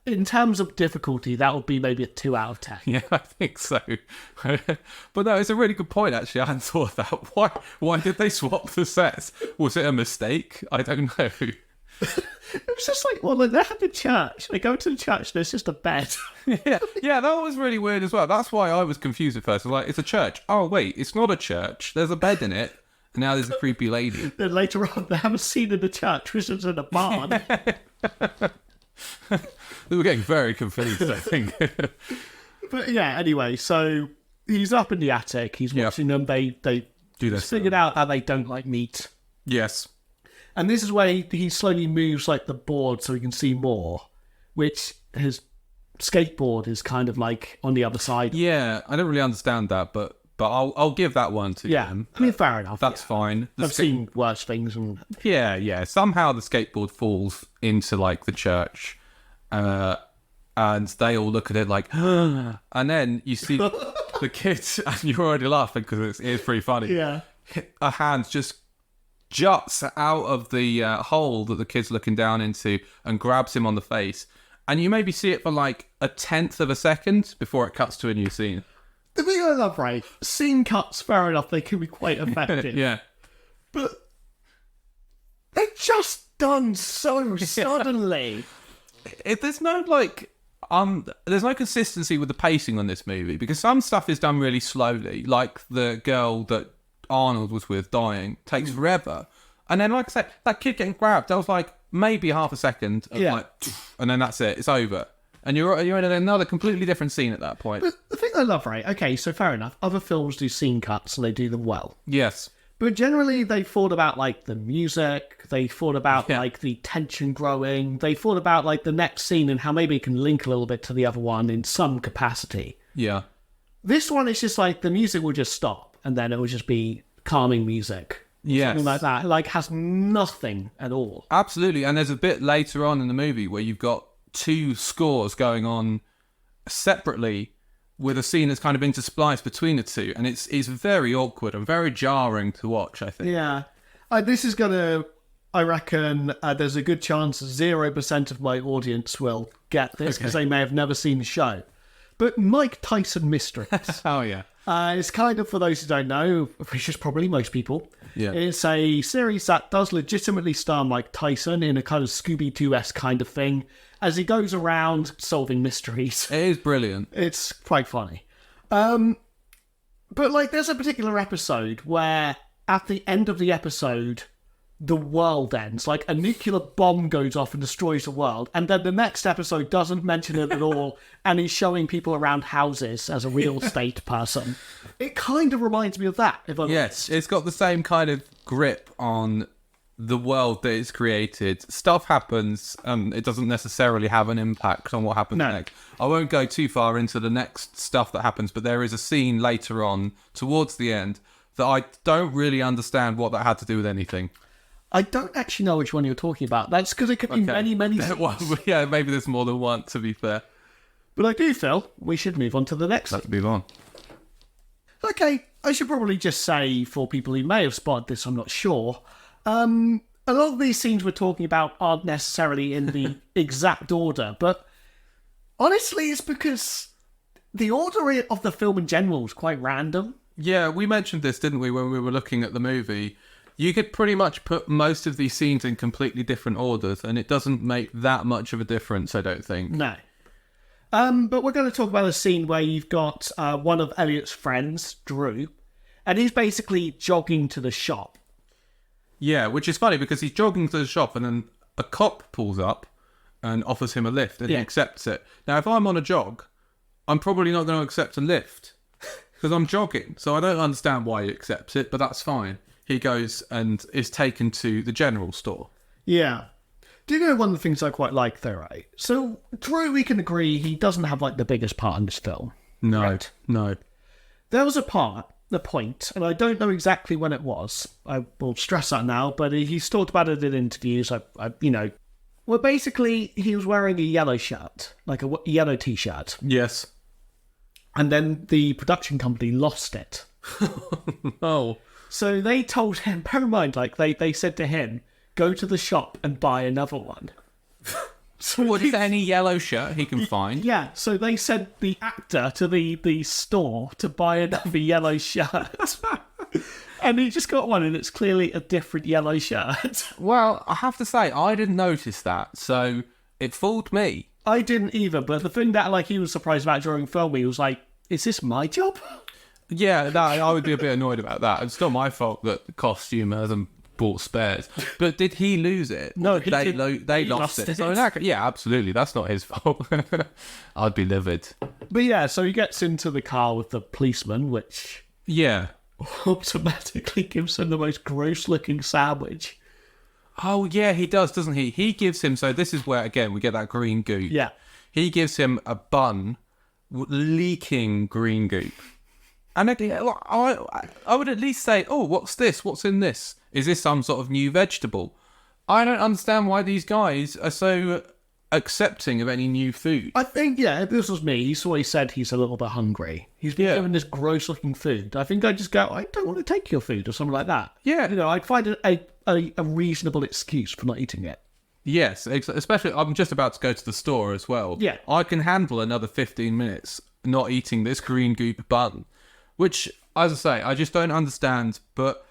in terms of difficulty, that would be maybe a 2 out of 10. Yeah, I think so. But no, it's a really good point, actually. I hadn't thought of that. Why did they swap the sets? Was it a mistake? I don't know. It was just they have the church. They go to the church, there's just a bed. yeah, that was really weird as well. That's why I was confused at first. I was like, it's a church. Oh, wait, it's not a church. There's a bed in it. And now there's a creepy lady. Then later on, they have a scene in the church, which is in a barn. They were getting very confused, I think. But yeah, anyway, so he's up in the attic. He's watching them. They do this. Figured out that they don't like meat. Yes. And this is where he slowly moves the board so he can see more, which his skateboard is kind of on the other side. Yeah, I don't really understand that, but I'll give that one to him. I mean, fair enough. That's fine. I've seen worse things. And Yeah. Somehow the skateboard falls into the church, and they all look at it and then you see the kids, and you're already laughing because it's pretty funny. Yeah. A hand just juts out of the hole that the kid's looking down into and grabs him on the face. And you maybe see it for 1/10 of a second before it cuts to a new scene. The thing I love, right? Scene cuts, fair enough, they can be quite effective. Yeah. But they're just done so suddenly. There's no there's no consistency with the pacing on this movie, because some stuff is done really slowly, like the girl that Arnold was with dying takes forever, and then like I said, that kid getting grabbed, I was maybe half a second of and then that's it, it's over, and you're in another completely different scene at that point. But the thing I love, right? Okay, so fair enough, other films do scene cuts and they do them well. Yes. But generally, they thought about the music. They thought about the tension growing. They thought about the next scene and how maybe it can link a little bit to the other one in some capacity. Yeah. This one is just the music will just stop and then it will just be calming music. Yes. Something like that. Has nothing at all. Absolutely. And there's a bit later on in the movie where you've got 2 scores going on separately, with a scene that's kind of interspliced between the two, and it's very awkward and very jarring to watch, I think. Yeah. This is going to, I reckon, there's a good chance 0% of my audience will get this, because they may have never seen the show. But Mike Tyson Mysteries. Oh, yeah. It's kind of, for those who don't know, which is probably most people, it's a series that does legitimately star Mike Tyson in a kind of Scooby-Doo-esque kind of thing, as he goes around solving mysteries. It is brilliant. It's quite funny. But there's a particular episode where at the end of the episode, the world ends. A nuclear bomb goes off and destroys the world, and then the next episode doesn't mention it at all, and he's showing people around houses as a real estate person. It kind of reminds me of that, if I'm honest. It's got the same kind of grip on the world that it's created. Stuff happens, and it doesn't necessarily have an impact on what happens next. I won't go too far into the next stuff that happens, but there is a scene later on, towards the end, that I don't really understand what that had to do with anything. I don't actually know which one you're talking about. That's because it could be many well, yeah, maybe there's more than one, to be fair. But I do feel we should move on to the next. Let's move on. Okay, I should probably just say, for people who may have spotted this, I'm not sure, a lot of these scenes we're talking about aren't necessarily in the exact order, but honestly, it's because the order of the film in general is quite random. Yeah, we mentioned this, didn't we, when we were looking at the movie? You could pretty much put most of these scenes in completely different orders, and it doesn't make that much of a difference, I don't think. No. But we're going to talk about a scene where you've got one of Elliot's friends, Drew, and he's basically jogging to the shop. Yeah, which is funny because he's jogging to the shop and then a cop pulls up and offers him a lift and he accepts it. Now, if I'm on a jog, I'm probably not going to accept a lift because I'm jogging. So I don't understand why he accepts it, but that's fine. He goes and is taken to the general store. Yeah. Do you know one of the things I quite like though, right? So Drew, we can agree, he doesn't have like the biggest part in this film. No, right? No. There was a point, and I don't know exactly when it was. I will stress that now, but he's talked about it in interviews. Well, basically, he was wearing a yellow shirt, like a yellow t-shirt. Yes. And then the production company lost it. Oh. So they told him, bear in mind, like they said to him, go to the shop and buy another one. So what is any yellow shirt he can find? Yeah, so they sent the actor to the store to buy another yellow shirt. And he just got one, and it's clearly a different yellow shirt. Well, I have to say, I didn't notice that, so it fooled me. I didn't either, but the thing that he was surprised about during filming, he was like, is this my job? Yeah, I would be a bit annoyed about that. It's not my fault that the costume hasn't bought spares. But did he lose it? No, they lost it. So yeah, absolutely. That's not his fault. I'd be livid. But yeah, so he gets into the car with the policeman, which automatically gives him the most gross-looking sandwich. Oh, yeah, he does, doesn't he? He gives him... So this is where, again, we get that green goop. Yeah. He gives him a bun leaking green goop. And I would at least say, oh, what's this? What's in this? Is this some sort of new vegetable? I don't understand why these guys are so accepting of any new food. I think, if this was me, he's always said he's a little bit hungry. He's been given this gross-looking food. I think I'd just go, I don't want to take your food or something like that. Yeah. I'd find a reasonable excuse for not eating it. Yes, especially, I'm just about to go to the store as well. Yeah. I can handle another 15 minutes not eating this green goop bun. Which, as I say, I just don't understand. But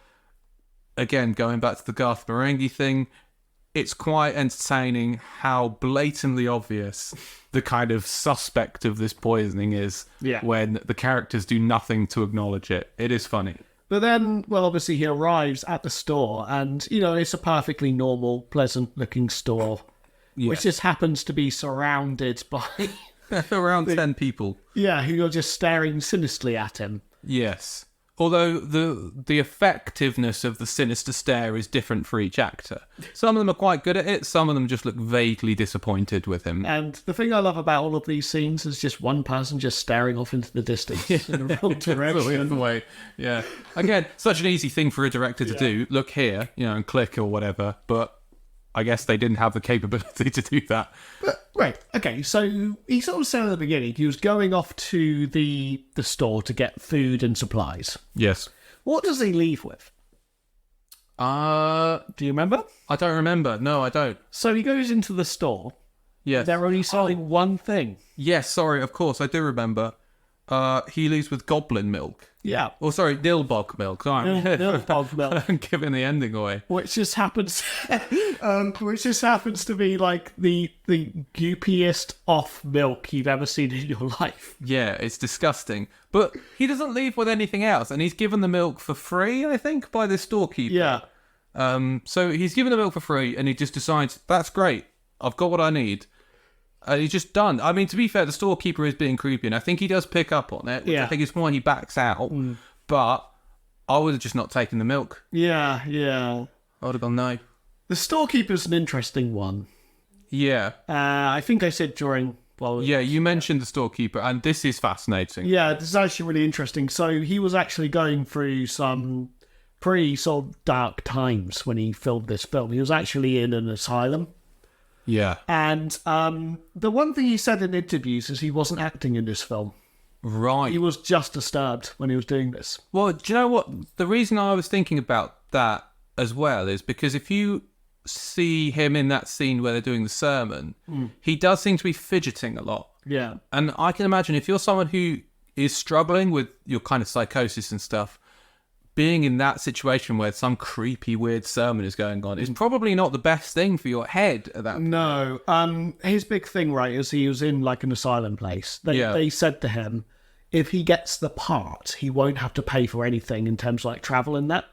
again, going back to the Garth Marenghi thing, it's quite entertaining how blatantly obvious the kind of suspect of this poisoning is when the characters do nothing to acknowledge it. It is funny. But then, well, obviously he arrives at the store and, it's a perfectly normal, pleasant-looking store, which just happens to be surrounded by... around 10 people. Yeah, who are just staring sinisterly at him. Yes. Although the effectiveness of the sinister stare is different for each actor. Some of them are quite good at it, some of them just look vaguely disappointed with him. And the thing I love about all of these scenes is just one person just staring off into the distance in the wrong direction. Way. Yeah. Again, such an easy thing for a director to do. Look here, and click or whatever, but I guess they didn't have the capability to do that. But, right, okay, so he sort of said at the beginning he was going off to the store to get food and supplies. Yes. What does he leave with? Do you remember? I don't remember. No, I don't. So he goes into the store. Yes. They're only selling one thing. Yes, sorry, of course, I do remember. He leaves with goblin milk. Yeah. Oh, sorry, Nilbog milk. Sorry. Nilbog milk. I'm giving the ending away. Which just happens to be like the goopiest off milk you've ever seen in your life. Yeah, it's disgusting. But he doesn't leave with anything else, and he's given the milk for free, I think, by the storekeeper. Yeah. So he's given the milk for free, and he just decides, that's great, I've got what I need. And he's just done. I mean, to be fair, the storekeeper is being creepy, and I think he does pick up on it. Which I think is why he backs out. But I would have just not taken the milk. Yeah. I would have gone, no. The storekeeper's an interesting one. Yeah. I think I said during... Well, yeah, you mentioned the storekeeper, and this is fascinating. Yeah, this is actually really interesting. So he was actually going through some pretty sort of dark times when he filmed this film. He was actually in an asylum. Yeah. And the one thing he said in interviews is he wasn't acting in this film. Right. He was just disturbed when he was doing this. Well, do you know what? The reason I was thinking about that as well is because if you see him in that scene where they're doing the sermon, he does seem to be fidgeting a lot. Yeah. And I can imagine if you're someone who is struggling with your kind of psychosis and stuff, being in that situation where some creepy, weird sermon is going on is probably not the best thing for your head at that point. No. His big thing, right, is he was in like an asylum place. They said to him, if he gets the part, he won't have to pay for anything in terms of like travel and that.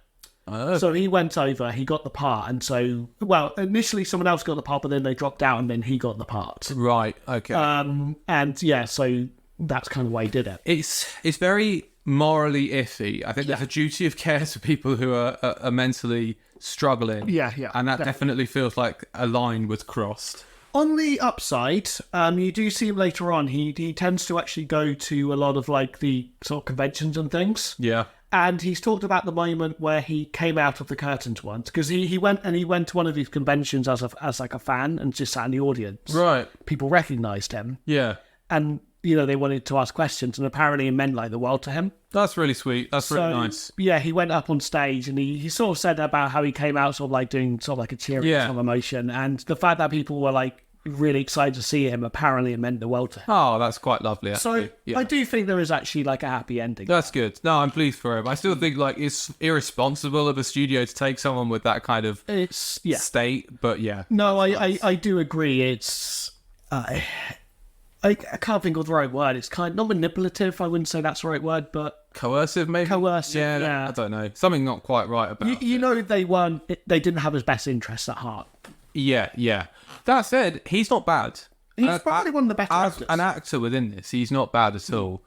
Oh. So he went over, he got the part, and so, well, initially someone else got the part, but then they dropped out and then he got the part. Right, okay. And yeah, so that's kind of why he did it. It's very morally iffy. I think there's a duty of care to people who are mentally struggling. Yeah. And that definitely feels like a line was crossed. On the upside, you do see him later on, he tends to actually go to a lot of like the sort of conventions and things. Yeah. And he's talked about the moment where he came out of the curtains once, because he went to one of these conventions as like a fan and just sat in the audience. Right. People recognised him. Yeah. And, they wanted to ask questions, and apparently it meant like the world to him. That's really sweet. That's really nice. Yeah, he went up on stage and he sort of said about how he came out sort of like doing sort of like a cheering sort of emotion. And the fact that people were like really excited to see him, apparently it meant the world to him. Oh, that's quite lovely, actually. So I do think there is actually like a happy ending. That's good. No, I'm pleased for him. I still think like it's irresponsible of a studio to take someone with that kind of state, but yeah. No, I do agree. It's I can't think of the right word. It's kind of not manipulative. I wouldn't say that's the right word, but coercive, maybe. Coercive, yeah. I don't know. Something not quite right about. They didn't have his best interests at heart. Yeah. That said, he's not bad. He's probably one of the better actors. An actor within this, he's not bad at all.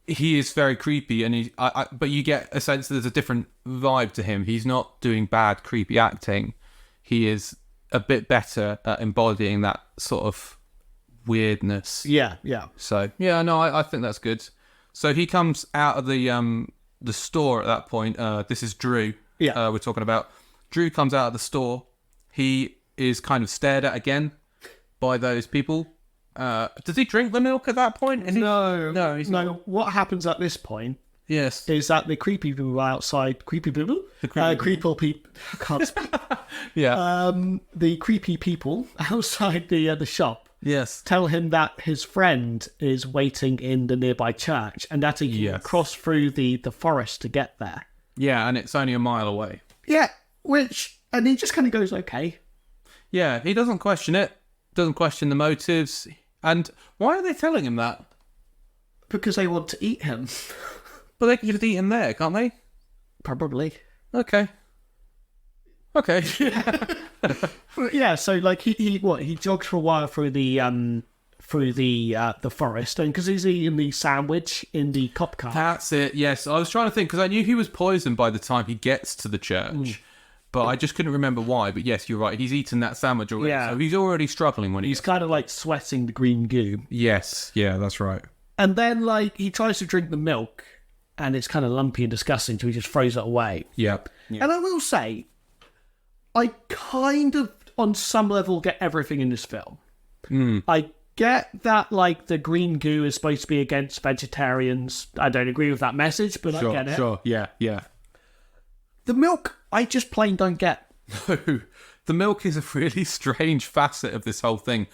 He is very creepy, and but you get a sense that there's a different vibe to him. He's not doing bad, creepy acting. He is a bit better at embodying that sort of weirdness. Yeah. So yeah, no, I think that's good. So he comes out of the store at that point. This is Drew. Yeah, we're talking about. Drew comes out of the store. He is kind of stared at again by those people. Does he drink the milk at that point? No. He's not. What happens at this point? Yes, is that the creepy people outside? Creepy people. Creepy people. Can't speak. Yeah. The creepy people outside the shop. Yes. Tell him that his friend is waiting in the nearby church and that he can cross through the forest to get there. Yeah, and it's only a mile away. Yeah, and he just kind of goes, okay. Yeah, he doesn't question it, doesn't question the motives. And why are they telling him that? Because they want to eat him. But they can just eat him there, can't they? Probably. Okay. Yeah, so like he jogged for a while through the forest, and because he's eating the sandwich in the cop car. That's it. Yes, I was trying to think because I knew he was poisoned by the time he gets to the church, but I just couldn't remember why. But yes, you're right. He's eaten that sandwich already, so he's already struggling when he's kind of like sweating the green goo. Yes, yeah, that's right. And then like he tries to drink the milk, and it's kind of lumpy and disgusting, so he just throws it away. Yep. And I will say, I kind of, on some level, get everything in this film. I get that, like, the green goo is supposed to be against vegetarians. I don't agree with that message, but I get it. Sure, yeah. The milk, I just plain don't get. No, the milk is a really strange facet of this whole thing.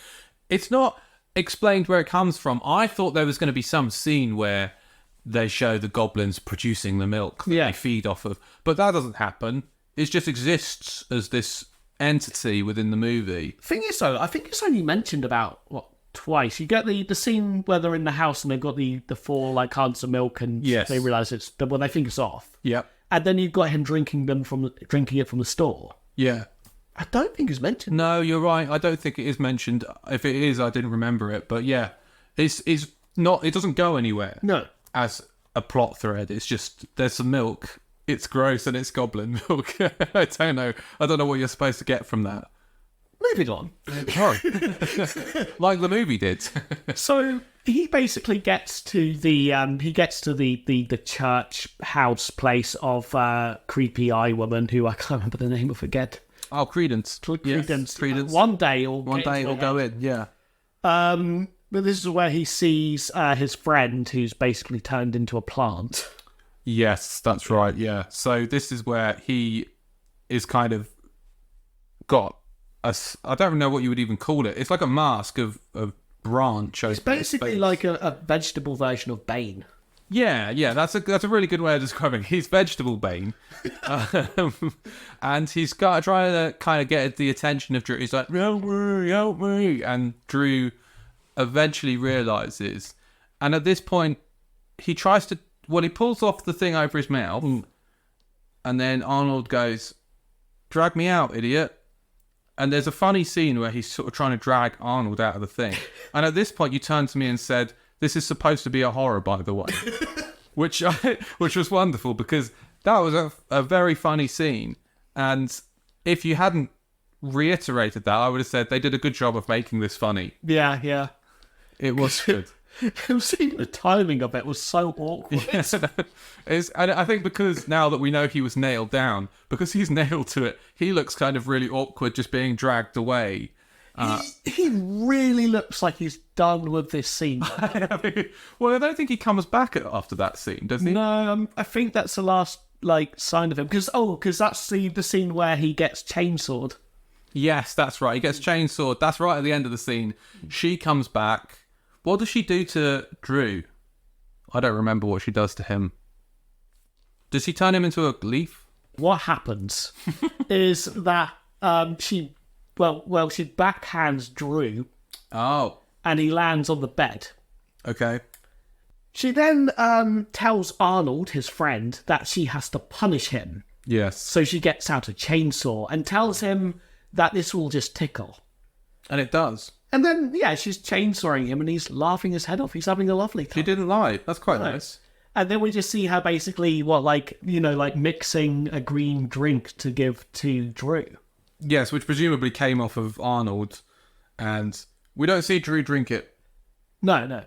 It's not explained where it comes from. I thought there was going to be some scene where they show the goblins producing the milk that they feed off of, but that doesn't happen. It just exists as this entity within the movie. Thing is, though, I think it's only mentioned about, twice. You get the scene where they're in the house and they've got the four, like, cartons of milk and they realise they think it's off. Yep. And then you've got him drinking it from the store. Yeah. I don't think it's mentioned. No, you're right. I don't think it is mentioned. If it is, I didn't remember it. But yeah, it's not. It doesn't go anywhere. No. As a plot thread, it's just there's some milk. It's gross and it's goblin milk. I don't know what you're supposed to get from that. Moving on. Like the movie did. So he basically gets to the church house place of creepy eye woman who I can't remember the name. I forget. Oh, Credence. Credence. One day he'll go in. Yeah. But this is where he sees his friend who's basically turned into a plant. Yes, that's right. Yeah. So this is where he is kind of got I don't know what you would even call it. It's like a mask of branch. It's basically like a vegetable version of Bane. Yeah, that's a really good way of describing it. He's vegetable Bane. And he's trying to kind of get the attention of Drew. He's like, help me. And Drew eventually realizes. And at this point, he pulls off the thing over his mouth. And then Arnold goes, drag me out, idiot. And there's a funny scene where he's sort of trying to drag Arnold out of the thing. And at this point, you turned to me and said, this is supposed to be a horror, by the way. which was wonderful, because that was a very funny scene. And if you hadn't reiterated that, I would have said they did a good job of making this funny. Yeah. It was good. The timing of it was so awkward. Yeah. And I think because now that we know he was nailed down, because he's nailed to it, he looks kind of really awkward just being dragged away. He really looks like he's done with this scene. Well, I don't think he comes back after that scene, does he? No, I think that's the last sign of him. Because that's the scene where he gets chainsawed. Yes, that's right. He gets chainsawed. That's right at the end of the scene. She comes back. What does she do to Drew? I don't remember what she does to him. Does she turn him into a leaf? What happens is that she backhands Drew. Oh. And he lands on the bed. Okay. She then tells Arnold, his friend, that she has to punish him. Yes. So she gets out a chainsaw and tells him that this will just tickle. And it does. And then, she's chainsawing him and he's laughing his head off. He's having a lovely time. She didn't lie. That's quite nice. And then we just see her basically, mixing a green drink to give to Drew. Yes, which presumably came off of Arnold. And we don't see Drew drink it. No.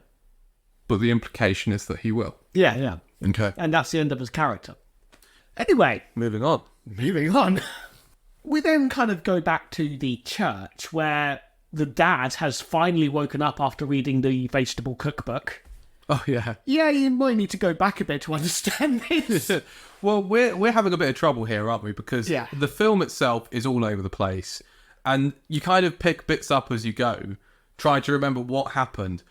But the implication is that he will. Yeah. Okay. And that's the end of his character. Anyway. Moving on. We then kind of go back to the church where the dad has finally woken up after reading the vegetable cookbook. Oh, yeah. Yeah, you might need to go back a bit to understand this. Well, we're having a bit of trouble here, aren't we? Because the film itself is all over the place. And you kind of pick bits up as you go, trying to remember what happened.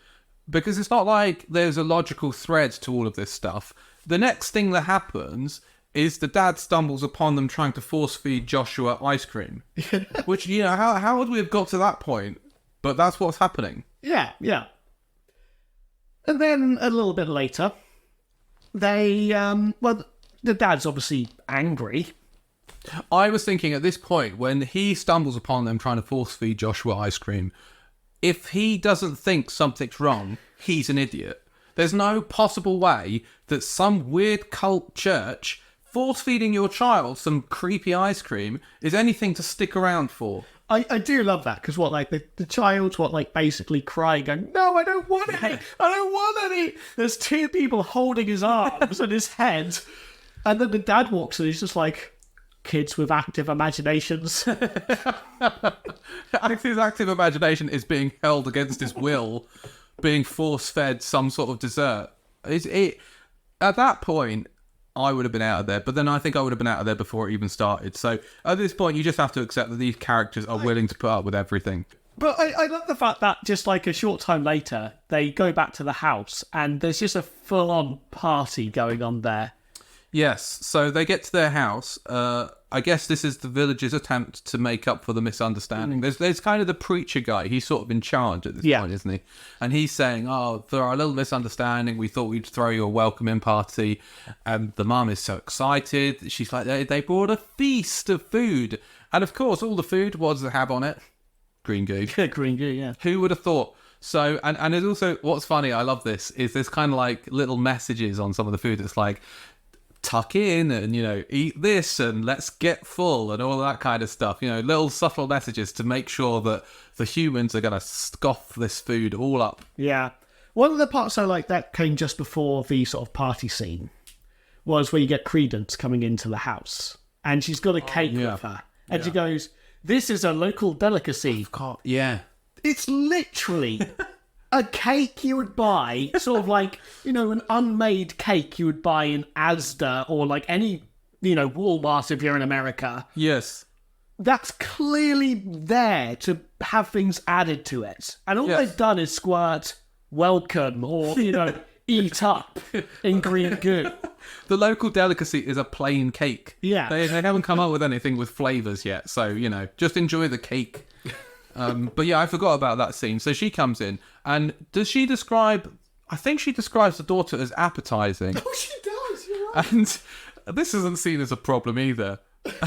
Because it's not like there's a logical thread to all of this stuff. The next thing that happens is the dad stumbles upon them trying to force-feed Joshua ice cream. Which, how would we have got to that point? But that's what's happening. Yeah. And then a little bit later, they, the dad's obviously angry. I was thinking at this point, when he stumbles upon them trying to force-feed Joshua ice cream, if he doesn't think something's wrong, he's an idiot. There's no possible way that some weird cult church force-feeding your child some creepy ice cream is anything to stick around for. I do love that, because the child's basically crying, going, no, I don't want any, I don't want any. There's two people holding his arms and his head, and then the dad walks in, he's just like, kids with active imaginations. His active imagination is being held against his will, being force-fed some sort of dessert. At that point, I would have been out of there, but then I think I would have been out of there before it even started. So at this point, you just have to accept that these characters are willing to put up with everything. But I love the fact that just a short time later, they go back to the house and there's just a full-on party going on there. Yes, so they get to their house. I guess this is the village's attempt to make up for the misunderstanding. There's kind of the preacher guy. He's sort of in charge at this point, isn't he? And he's saying, for our little misunderstanding, we thought we'd throw you a welcoming party. And the mum is so excited. She's like, they brought a feast of food. And of course, all the food, what does it have on it? Green goo. Green goo, yeah. Who would have thought? So, and there's also, what's funny, I love this, is there's kind of little messages on some of the food. It's like, tuck in and, eat this and let's get full and all that kind of stuff. Little subtle messages to make sure that the humans are going to scoff this food all up. Yeah. One of the parts I like that came just before the sort of party scene was where you get Credence coming into the house and she's got a cake with her. And she goes, this is a local delicacy. Yeah. It's literally a cake you would buy, sort of an unmade cake you would buy in Asda or any, Walmart if you're in America. Yes. that's clearly there to have things added to it. And all they've done is squirt welcome or, eat up in green goo. The local delicacy is a plain cake. Yeah. They haven't come up with anything with flavours yet. So, just enjoy the cake. But yeah, I forgot about that scene. So she comes in, and does she describe... I think she describes the daughter as appetising. Oh, she does, you're right. And this isn't seen as a problem either.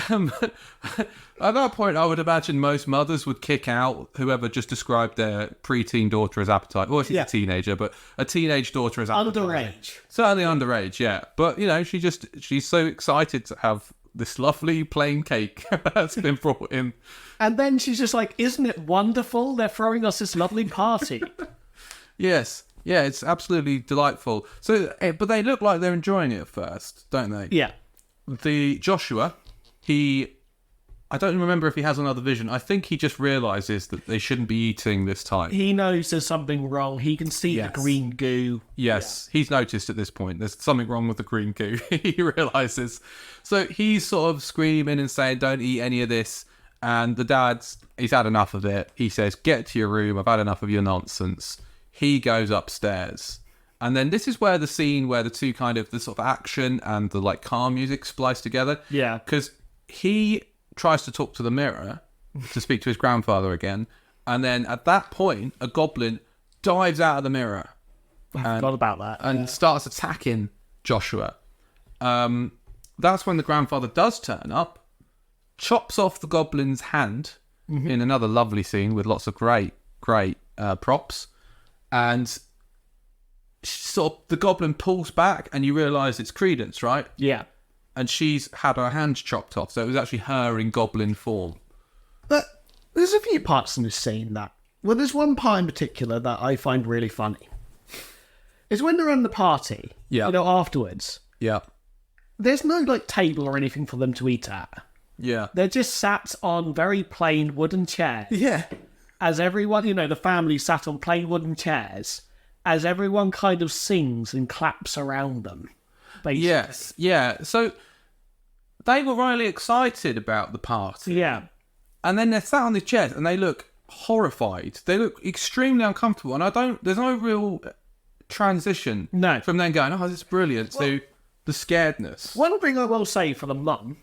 At that point, I would imagine most mothers would kick out whoever just described their preteen daughter as appetite. Well, she's a teenager, but a teenage daughter as appetite. Underage. Certainly underage, yeah. But, she's so excited to have this lovely plain cake that's been brought in. And then she's just like, isn't it wonderful? They're throwing us this lovely party. Yes. Yeah, it's absolutely delightful. So, but they look like they're enjoying it at first, don't they? Yeah. The Joshua, I don't remember if he has another vision. I think he just realises that they shouldn't be eating this time. He knows there's something wrong. He can see the green goo. Yes, he's noticed at this point there's something wrong with the green goo. He realises. So he's sort of screaming and saying, don't eat any of this. And the he's had enough of it. He says, get to your room. I've had enough of your nonsense. He goes upstairs. And then this is where the scene where the two the sort of action and the calm music splice together. Yeah. Because he tries to talk to the mirror to speak to his grandfather again. And then at that point, a goblin dives out of the mirror. I forgot about that. And starts attacking Joshua. That's when the grandfather does turn up, chops off the goblin's hand in another lovely scene with lots of great props. And sort of the goblin pulls back and you realise it's Credence, right? Yeah. And she's had her hand chopped off, so it was actually her in goblin form. But there's a few parts in this scene there's one part in particular that I find really funny. It's when they're in the party, afterwards. Yeah. There's no table or anything for them to eat at. Yeah. They're just sat on very plain wooden chairs. Yeah. As everyone, the family sat on plain wooden chairs, as everyone kind of sings and claps around them. Basically. Yes, yeah. So they were really excited about the party. Yeah. And then they're sat on the chairs and they look horrified. They look extremely uncomfortable. And there's no real transition from them going, oh, this is brilliant, to the scaredness. One thing I will say for the mum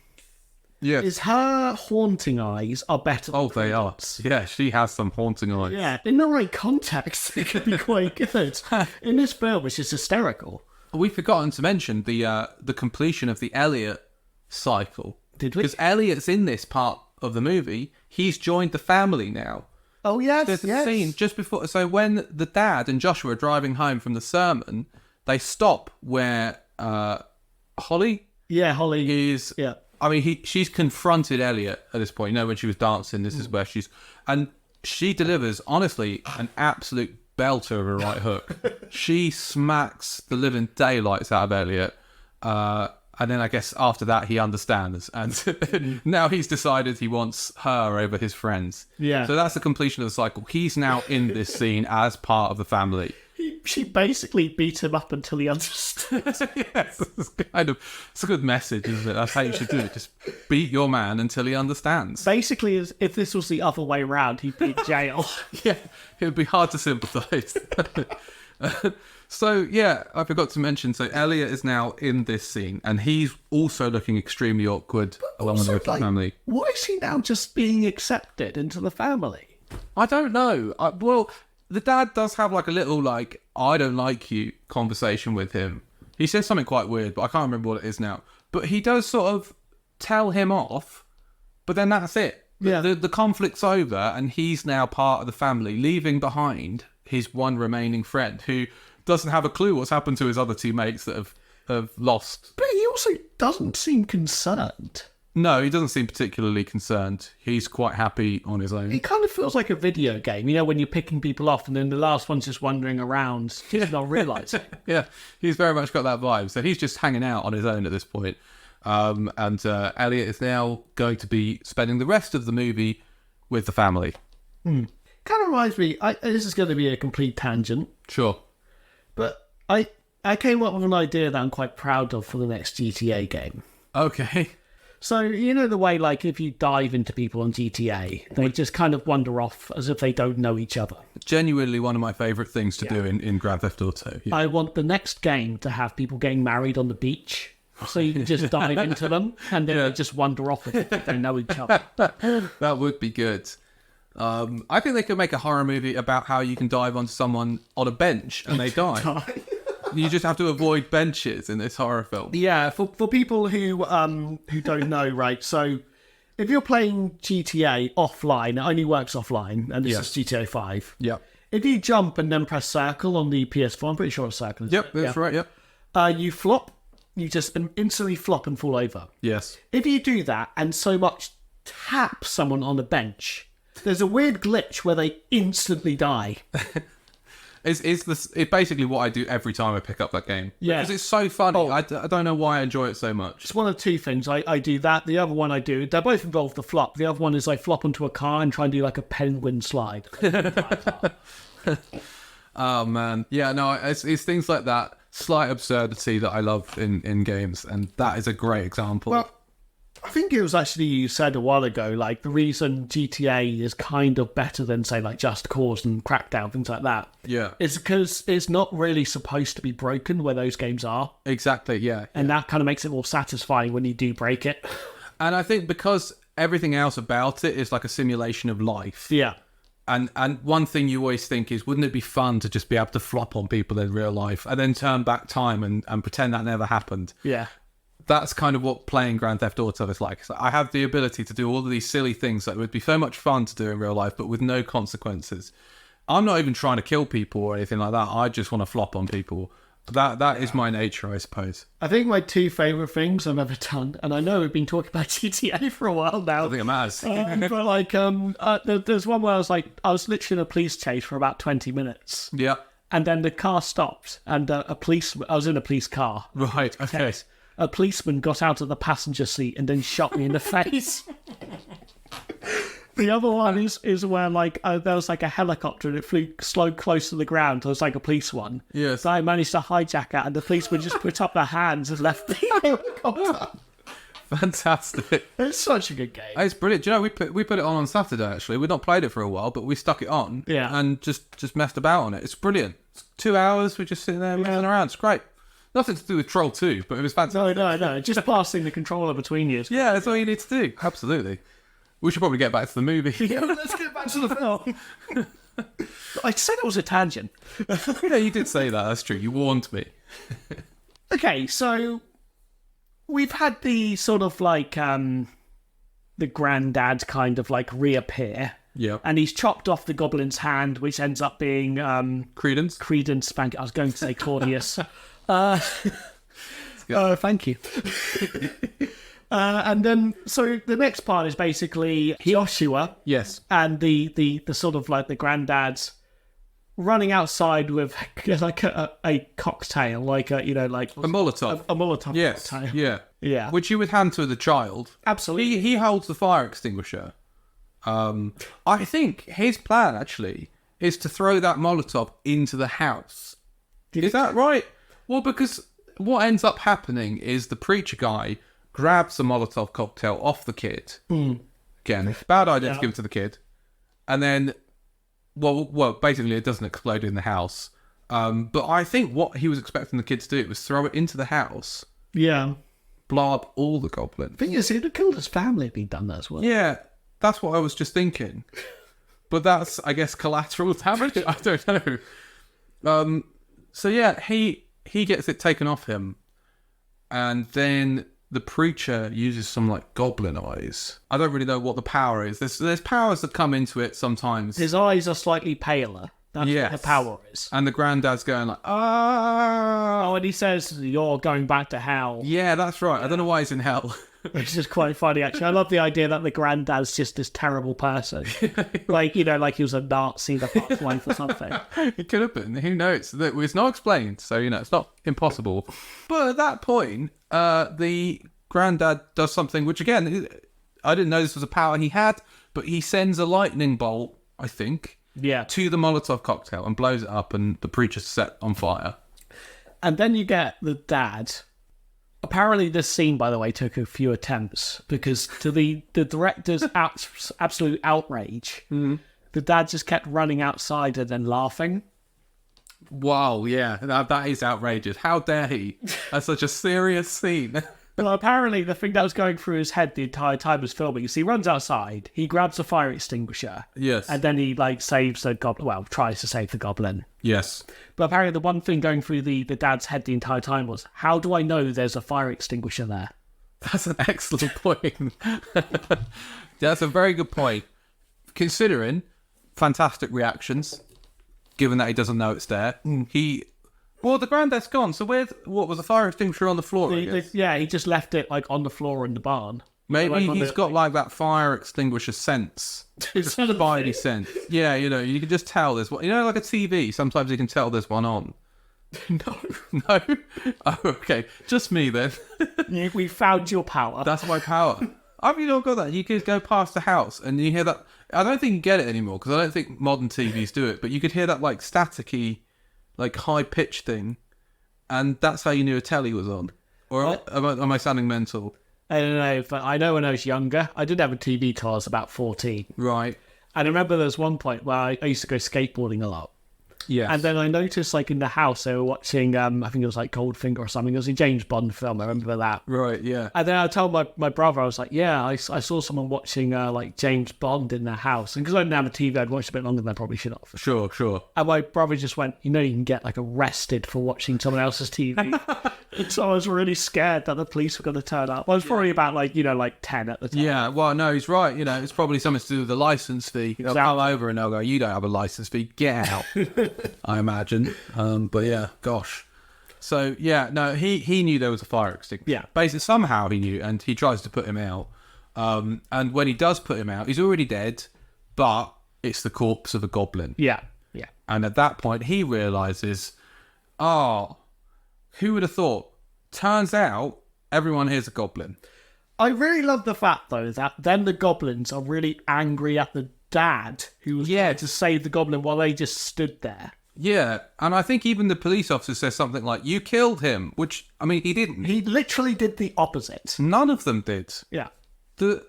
is her haunting eyes are better than they are. Yeah, she has some haunting eyes. Yeah, in the right context, they could be quite good. In this film, it's just hysterical. We've forgotten to mention the completion of the Elliot cycle. Did we? Because Elliot's in this part of the movie. He's joined the family now. Oh, yes, There's a scene just before... So when the dad and Joshua are driving home from the sermon, they stop where Holly... Yeah, Holly is... Yeah. I mean, she's confronted Elliot at this point. When she was dancing, this is where she's... And she delivers, honestly, an absolute belter of a right hook. She smacks the living daylights out of Elliot. And then I guess after that, he understands. And now he's decided he wants her over his friends. Yeah. So that's the completion of the cycle. He's now in this scene as part of the family. She basically beat him up until he understood. Yes, it's a good message, isn't it? That's how you should do it. Just beat your man until he understands. Basically, if this was the other way round, he'd be in jail. Yeah, it would be hard to sympathise. So, yeah, I forgot to mention, so Elliot is now in this scene, and he's also looking extremely awkward along with the family. Why is he now just being accepted into the family? I don't know. The dad does have a little I don't like you conversation with him. He says something quite weird, but I can't remember what it is now. But he does sort of tell him off, but then that's it. Yeah. The conflict's over and he's now part of the family, leaving behind his one remaining friend who doesn't have a clue what's happened to his other two mates that have lost. But he also doesn't seem concerned. No, he doesn't seem particularly concerned. He's quite happy on his own. It kind of feels like a video game, when you're picking people off and then the last one's just wandering around, just not realising. Yeah, he's very much got that vibe. So he's just hanging out on his own at this point. And Elliot is now going to be spending the rest of the movie with the family. Kind of reminds me, this is going to be a complete tangent. Sure. But I came up with an idea that I'm quite proud of for the next GTA game. Okay. So, you know the way, like, if you dive into people on GTA, they just kind of wander off as if they don't know each other. Genuinely one of my favourite things to do in Grand Theft Auto. Yeah. I want the next game to have people getting married on the beach. So you can just dive into them and then they just wander off if they don't know each other. That would be good. I think they could make a horror movie about how you can dive onto someone on a bench and they die. You just have to avoid benches in this horror film. Yeah, for people who don't know, right? So if you're playing GTA offline, it only works offline, and this is GTA 5. Yeah. If you jump and then press circle on the PS4, I'm pretty sure it's circle. Yep, that's right, yep. You flop, you just instantly flop and fall over. Yes. If you do that and so much tap someone on the bench, there's a weird glitch where they instantly die. It's basically what I do every time I pick up that game. Yeah. Because it's so funny. I don't know why I enjoy it so much. It's one of two things. I do that. The other one I do, they both involve the flop. The other one is I flop onto a car and try and do like a penguin slide. Oh, man. Yeah, no, it's things like that. Slight absurdity that I love in games. And that is a great example. Well, I think it was actually you said a while ago, like the reason GTA is kind of better than say like Just Cause and Crackdown, things like that. Yeah. Is because it's not really supposed to be broken where those games are. Exactly, yeah. And that kind of makes it more satisfying when you do break it. And I think because everything else about it is like a simulation of life. Yeah. And one thing you always think is, wouldn't it be fun to just be able to flop on people in real life and then turn back time and pretend that never happened? Yeah. That's kind of what playing Grand Theft Auto is like. So I have the ability to do all of these silly things that would be so much fun to do in real life, but with no consequences. I'm not even trying to kill people or anything like that. I just want to flop on people. That is my nature, I suppose. I think my two favourite things I've ever done, and I know we've been talking about GTA for a while now. I think I'm as. But like, there's one where I was literally in a police chase for about 20 minutes. Yeah. And then the car stopped, and I was in a police car. Right, okay. A policeman got out of the passenger seat and then shot me in the face. The other one is where like there was like a helicopter and it flew close to the ground. It was like a police one. Yes. So I managed to hijack it, and the policeman just put up their hands and left the helicopter. Fantastic. It's such a good game. It's brilliant. Do you know, we put it on Saturday, actually. We'd not played it for a while, but we stuck it on and just messed about on it. It's brilliant. It's 2 hours. We're just sitting there messing around. It's great. Nothing to do with Troll 2, but it was fantastic. No. Just passing the controller between you. Yeah, that's all you need to do. Absolutely. We should probably get back to the movie. Yeah, let's get back to the film. I said it was a tangent. Yeah, you did say that. That's true. You warned me. Okay, so we've had the sort of like the granddad kind of like reappear. Yeah. And he's chopped off the goblin's hand, which ends up being Credence Spank. I was going to say Claudius. Thank you. And then, so the next part is basically Joshua. Yes. And the sort of like the granddad's running outside with like a cocktail, like a Molotov. A Molotov yes. cocktail. Yeah. Yeah. Which you would hand to the child. Absolutely. He holds the fire extinguisher. I think his plan actually is to throw that Molotov into the house. Is that right? Well, because what ends up happening is the preacher guy grabs the Molotov cocktail off the kid. Again, bad idea to give it to the kid. And then, well, basically it doesn't explode in the house. But I think what he was expecting the kid to do was throw it into the house. Yeah. Blow up all the goblins. The thing is, he'd have killed his family if he'd done that as well. Yeah, that's what I was just thinking. But that's, I guess, collateral damage? I don't know. So yeah, he gets it taken off him. And then the preacher uses some like goblin eyes. I don't really know what the power is. There's powers that come into it sometimes. His eyes are slightly paler. That's what the power is. And the granddad's going like, oh, and he says, "You're going back to hell." Yeah, that's right. I don't know why he's in hell. Which is quite funny, actually. I love the idea that the granddad's just this terrible person. like he was a Nazi, the past wife or something. It could have been. Who knows? It's not explained, so, it's not impossible. But at that point, the granddad does something, which, again, I didn't know this was a power he had, but he sends a lightning bolt, I think, to the Molotov cocktail and blows it up, and the preacher's set on fire. And then you get the dad Apparently, this scene, by the way, took a few attempts because to the director's absolute outrage, the dad just kept running outside and then laughing. Wow, yeah, that is outrageous. How dare he? That's such a serious scene. Well, apparently the thing that was going through his head the entire time was filming is he runs outside, he grabs a fire extinguisher, yes, and then he saves the goblin. Well, tries to save the goblin. Yes, but apparently the one thing going through the dad's head the entire time was, how do I know there's a fire extinguisher there? That's an excellent point. That's a very good point. Considering fantastic reactions, given that he doesn't know it's there, Well, the granddad's gone, so what was the fire extinguisher on the floor? Yeah, he just left it on the floor in the barn. Maybe he's got that fire extinguisher sense. It's not a spidey sense. Yeah, you can just tell there's one. Like a TV, sometimes you can tell there's one on. No. No? Oh, okay. Just me then. We found your power. That's my power. Have you not got that? You could go past the house and you hear that. I don't think you get it anymore because I don't think modern TVs do it, but you could hear that staticky, high-pitched thing, and that's how you knew a telly was on. Or am I sounding mental? I don't know, but I know when I was younger, I did have a TV till I was about 14. Right. And I remember there was one point where I used to go skateboarding a lot. Yes. And then I noticed, in the house, they were watching, I think it was Goldfinger or something. It was a James Bond film, I remember that. Right, yeah. And then I told my brother, I was like, yeah, I saw someone watching, James Bond in their house. And because I didn't have a TV, I'd watched a bit longer than I probably should have. Sure. And my brother just went, you can get, arrested for watching someone else's TV. And so I was really scared that the police were going to turn up. I was probably about, 10 at the time. Yeah, well, no, he's right. It's probably something to do with the license fee. They'll come over and they'll go, you don't have a license fee, get out, I imagine. But yeah, gosh. So, yeah, no, he knew there was a fire extinguisher. Yeah. Basically, somehow he knew, and he tries to put him out. And when he does put him out, he's already dead, but it's the corpse of a goblin. Yeah. And at that point, he realises, who would have thought? Turns out, everyone here's a goblin. I really love the fact, though, that then the goblins are really angry at the dad who was trying to save the goblin while they just stood there. Yeah, and I think even the police officer says something like, you killed him, which, he didn't. He literally did the opposite. None of them did. Yeah. The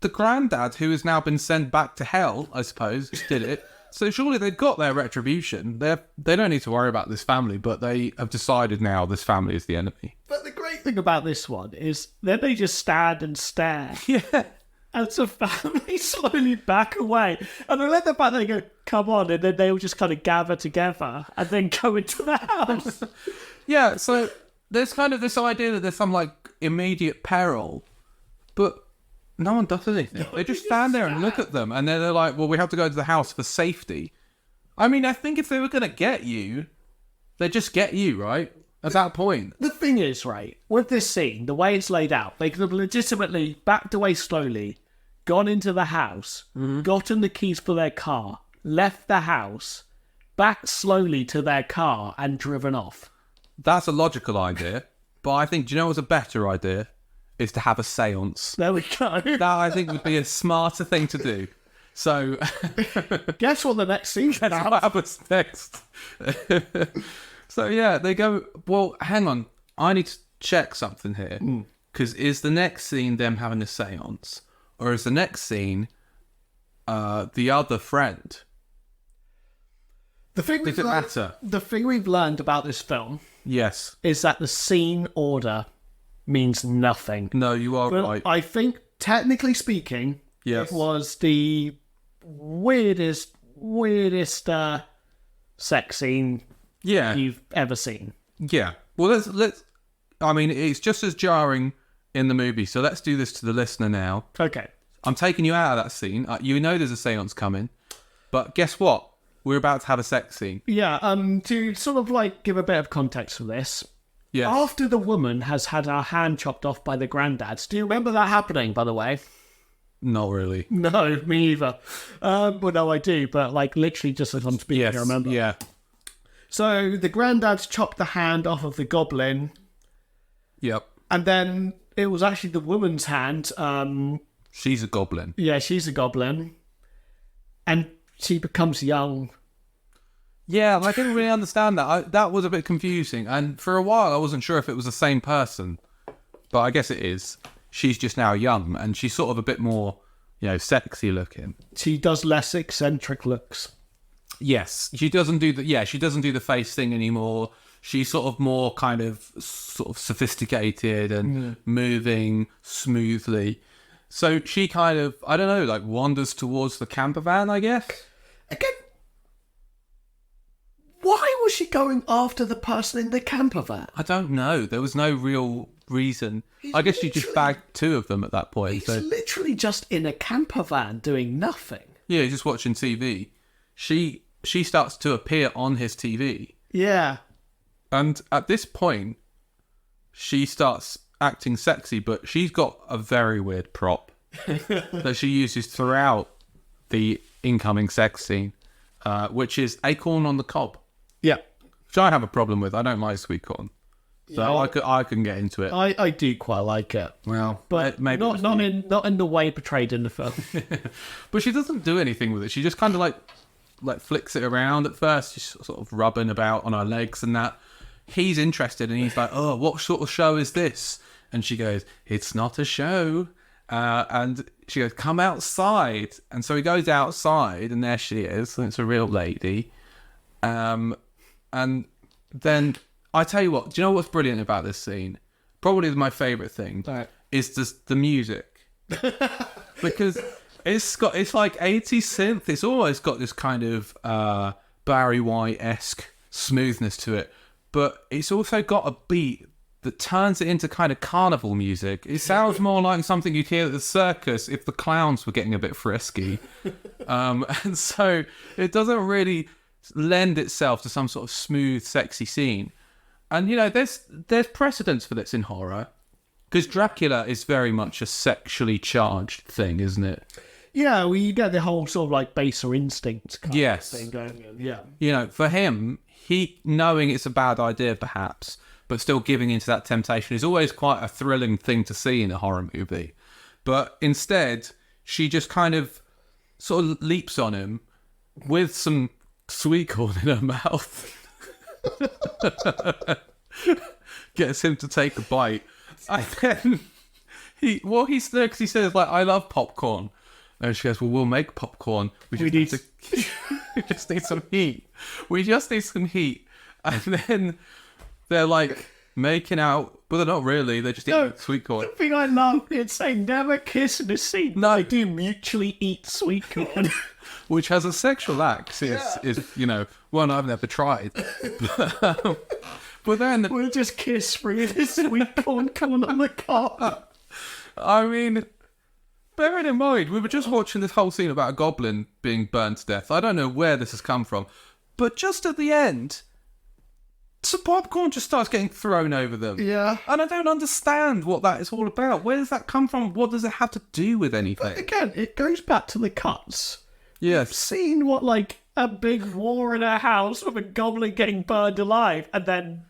granddad, who has now been sent back to hell, I suppose, did it. So surely they've got their retribution. They don't need to worry about this family, but they have decided now this family is the enemy. But the great thing about this one is then they just stand and stare. Yeah. And the family slowly back away. And I let the fact they go, come on, and then they all just kind of gather together and then go into the house. Yeah, so there's kind of this idea that there's some immediate peril, but no one does anything. They just stand there and look at them, and then they're like, well, we have to go to the house for safety. I think if they were going to get you, they'd just get you, right? At that point. The thing is, right, with this scene, the way it's laid out, they could have legitimately backed away slowly, gone into the house, gotten the keys for their car, left the house, back slowly to their car, and driven off. That's a logical idea, but I think, do you know what's a better idea? Is to have a seance. There we go. That, I think, would be a smarter thing to do. So... Guess what the next scene is? What happens next? So, yeah, they go, well, hang on. I need to check something here. Because is the next scene them having a seance? Or is the next scene the other friend? Does it matter? The thing we've learned about this film... Yes. ...is that the scene order means nothing. No, you are right. I think, technically speaking, yes, it was the weirdest sex scene you've ever seen. Yeah. Well, let's. It's just as jarring in the movie, so let's do this to the listener now. Okay. I'm taking you out of that scene. You know there's a seance coming, but guess what? We're about to have a sex scene. Yeah. To sort of give a bit of context for this. Yes. After the woman has had her hand chopped off by the granddads. Do you remember that happening, by the way? Not really. No, me either. Well, no, I do, but literally just as I'm speaking, yes, I remember. Yeah. So the granddads chopped the hand off of the goblin. Yep. And then it was actually the woman's hand. She's a goblin. Yeah, she's a goblin. And she becomes young. Yeah, I didn't really understand that. That was a bit confusing. And for a while, I wasn't sure if it was the same person. but I guess it is. She's just now young, and she's sort of a bit more, sexy looking. She does less eccentric looks. Yes, she doesn't do the face thing anymore. She's sort of more kind of sophisticated and moving smoothly. So she kind of, I don't know, like wanders towards the camper van, I guess. Again, why was she going after the person in the camper van? I don't know. There was no real reason. I guess she just bagged two of them at that point. He's literally just in a camper van doing nothing. Yeah, just watching TV. She starts to appear on his TV. Yeah. And at this point, she starts acting sexy, but she's got a very weird prop that she uses throughout the incoming sex scene, which is a corn on the cob. Yeah. Which I have a problem with. I don't like sweet corn. So yeah. I can get into it. I do quite like it. Well, but maybe not in the way portrayed in the film. But she doesn't do anything with it. She just kind of like flicks it around at first, just sort of rubbing about on her legs and that. He's interested and he's like, oh, what sort of show is this? And she goes, it's not a show. And she goes, come outside. And so he goes outside and there she is. And it's a real lady. And then I tell you what, do you know what's brilliant about this scene? Probably my favourite thing is the music. Because it's like 80s synth. It's almost got this kind of Barry White-esque smoothness to it. But it's also got a beat that turns it into kind of carnival music. It sounds more like something you'd hear at the circus if the clowns were getting a bit frisky. And so it doesn't really lend itself to some sort of smooth, sexy scene. And, there's precedence for this in horror. Because Dracula is very much a sexually charged thing, isn't it? Yeah, well, you get the whole sort of like baser instinct kind of thing going on. Yeah. For him, he knowing it's a bad idea perhaps, but still giving into that temptation is always quite a thrilling thing to see in a horror movie. But instead, she just kind of sort of leaps on him with some sweet corn in her mouth. Gets him to take a bite. And then he says, like, I love popcorn. And she goes, well, we'll make popcorn. We just need some heat. We just need some heat. And then they're like making out, but they're not really. They're just eating sweet corn. The thing I love is saying never kiss in a scene. No, they do mutually eat sweet corn. Which has a sexual act. Is one I've never tried. But then we'll just kiss through the sweet corn coming on the cob. I mean, bearing in mind, we were just watching this whole scene about a goblin being burned to death. I don't know where this has come from. But just at the end, some popcorn just starts getting thrown over them. Yeah. And I don't understand what that is all about. Where does that come from? What does it have to do with anything? But again, it goes back to the cuts. Yes. You've seen a big war in a house with a goblin getting burned alive, and then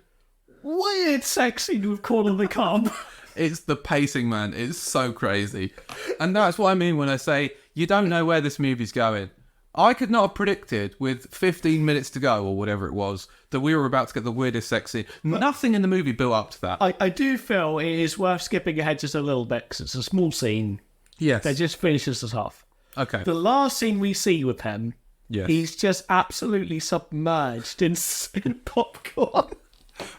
weird sex scene with corn on the cob. It's the pacing, man. It's so crazy. And that's what I mean when I say you don't know where this movie's going. I could not have predicted with 15 minutes to go or whatever it was that we were about to get the weirdest sex scene. Nothing in the movie built up to that. I do feel it is worth skipping ahead just a little bit because it's a small scene. Yes. That just finishes us off. Okay. The last scene we see with him, he's just absolutely submerged in popcorn.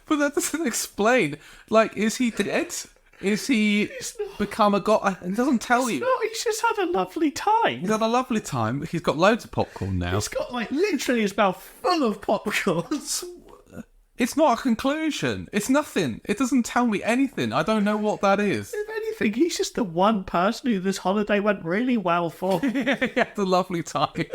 But that doesn't explain. Like, is he dead? Is he become a god? It doesn't tell you. No, he's just had a lovely time. He's had a lovely time. He's got loads of popcorn now. He's got literally his mouth full of popcorn. It's not a conclusion. It's nothing. It doesn't tell me anything. I don't know what that is. If anything, he's just the one person who this holiday went really well for. He had a lovely time.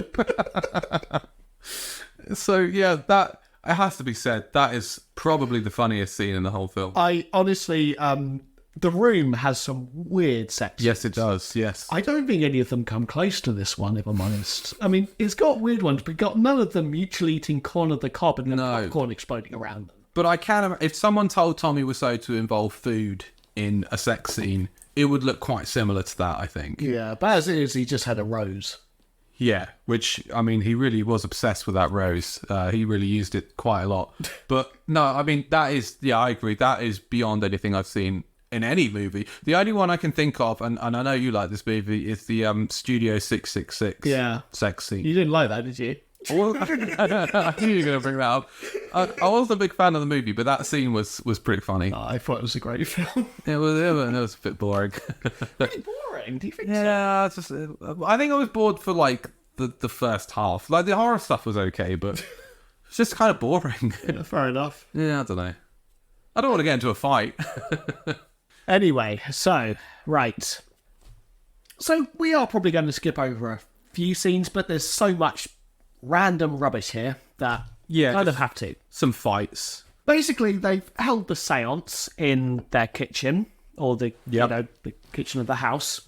So, that... It has to be said, that is probably the funniest scene in the whole film. I honestly, The Room has some weird sex. Yes, it does, yes. I don't think any of them come close to this one, if I'm honest. I mean, it's got weird ones, but got none of them mutually eating corn of the cob and then popcorn exploding around them. But I can, if someone told Tommy Wiseau to involve food in a sex scene, it would look quite similar to that, I think. Yeah, but as it is, he just had a rose. Yeah, which, I mean, he really was obsessed with that rose. He really used it quite a lot. But, no, I mean, that is, I agree, that is beyond anything I've seen in any movie. The only one I can think of, and I know you like this movie, is the Studio 666 sex scene. You didn't like that, did you? Well, I knew you were going to bring that up. I wasn't a big fan of the movie, but that scene was pretty funny. I thought it was a great film. It was a bit boring. Pretty boring, do you think so? Yeah, I think I was bored for like the first half. Like the horror stuff was okay, but it's just kind of boring. Yeah, fair enough. Yeah, I don't know. I don't want to get into a fight. Anyway, so, right. So we are probably going to skip over a few scenes, but there's so much random rubbish here that kind of have to. Some fights. Basically, they've held the seance in their kitchen, or the the kitchen of the house,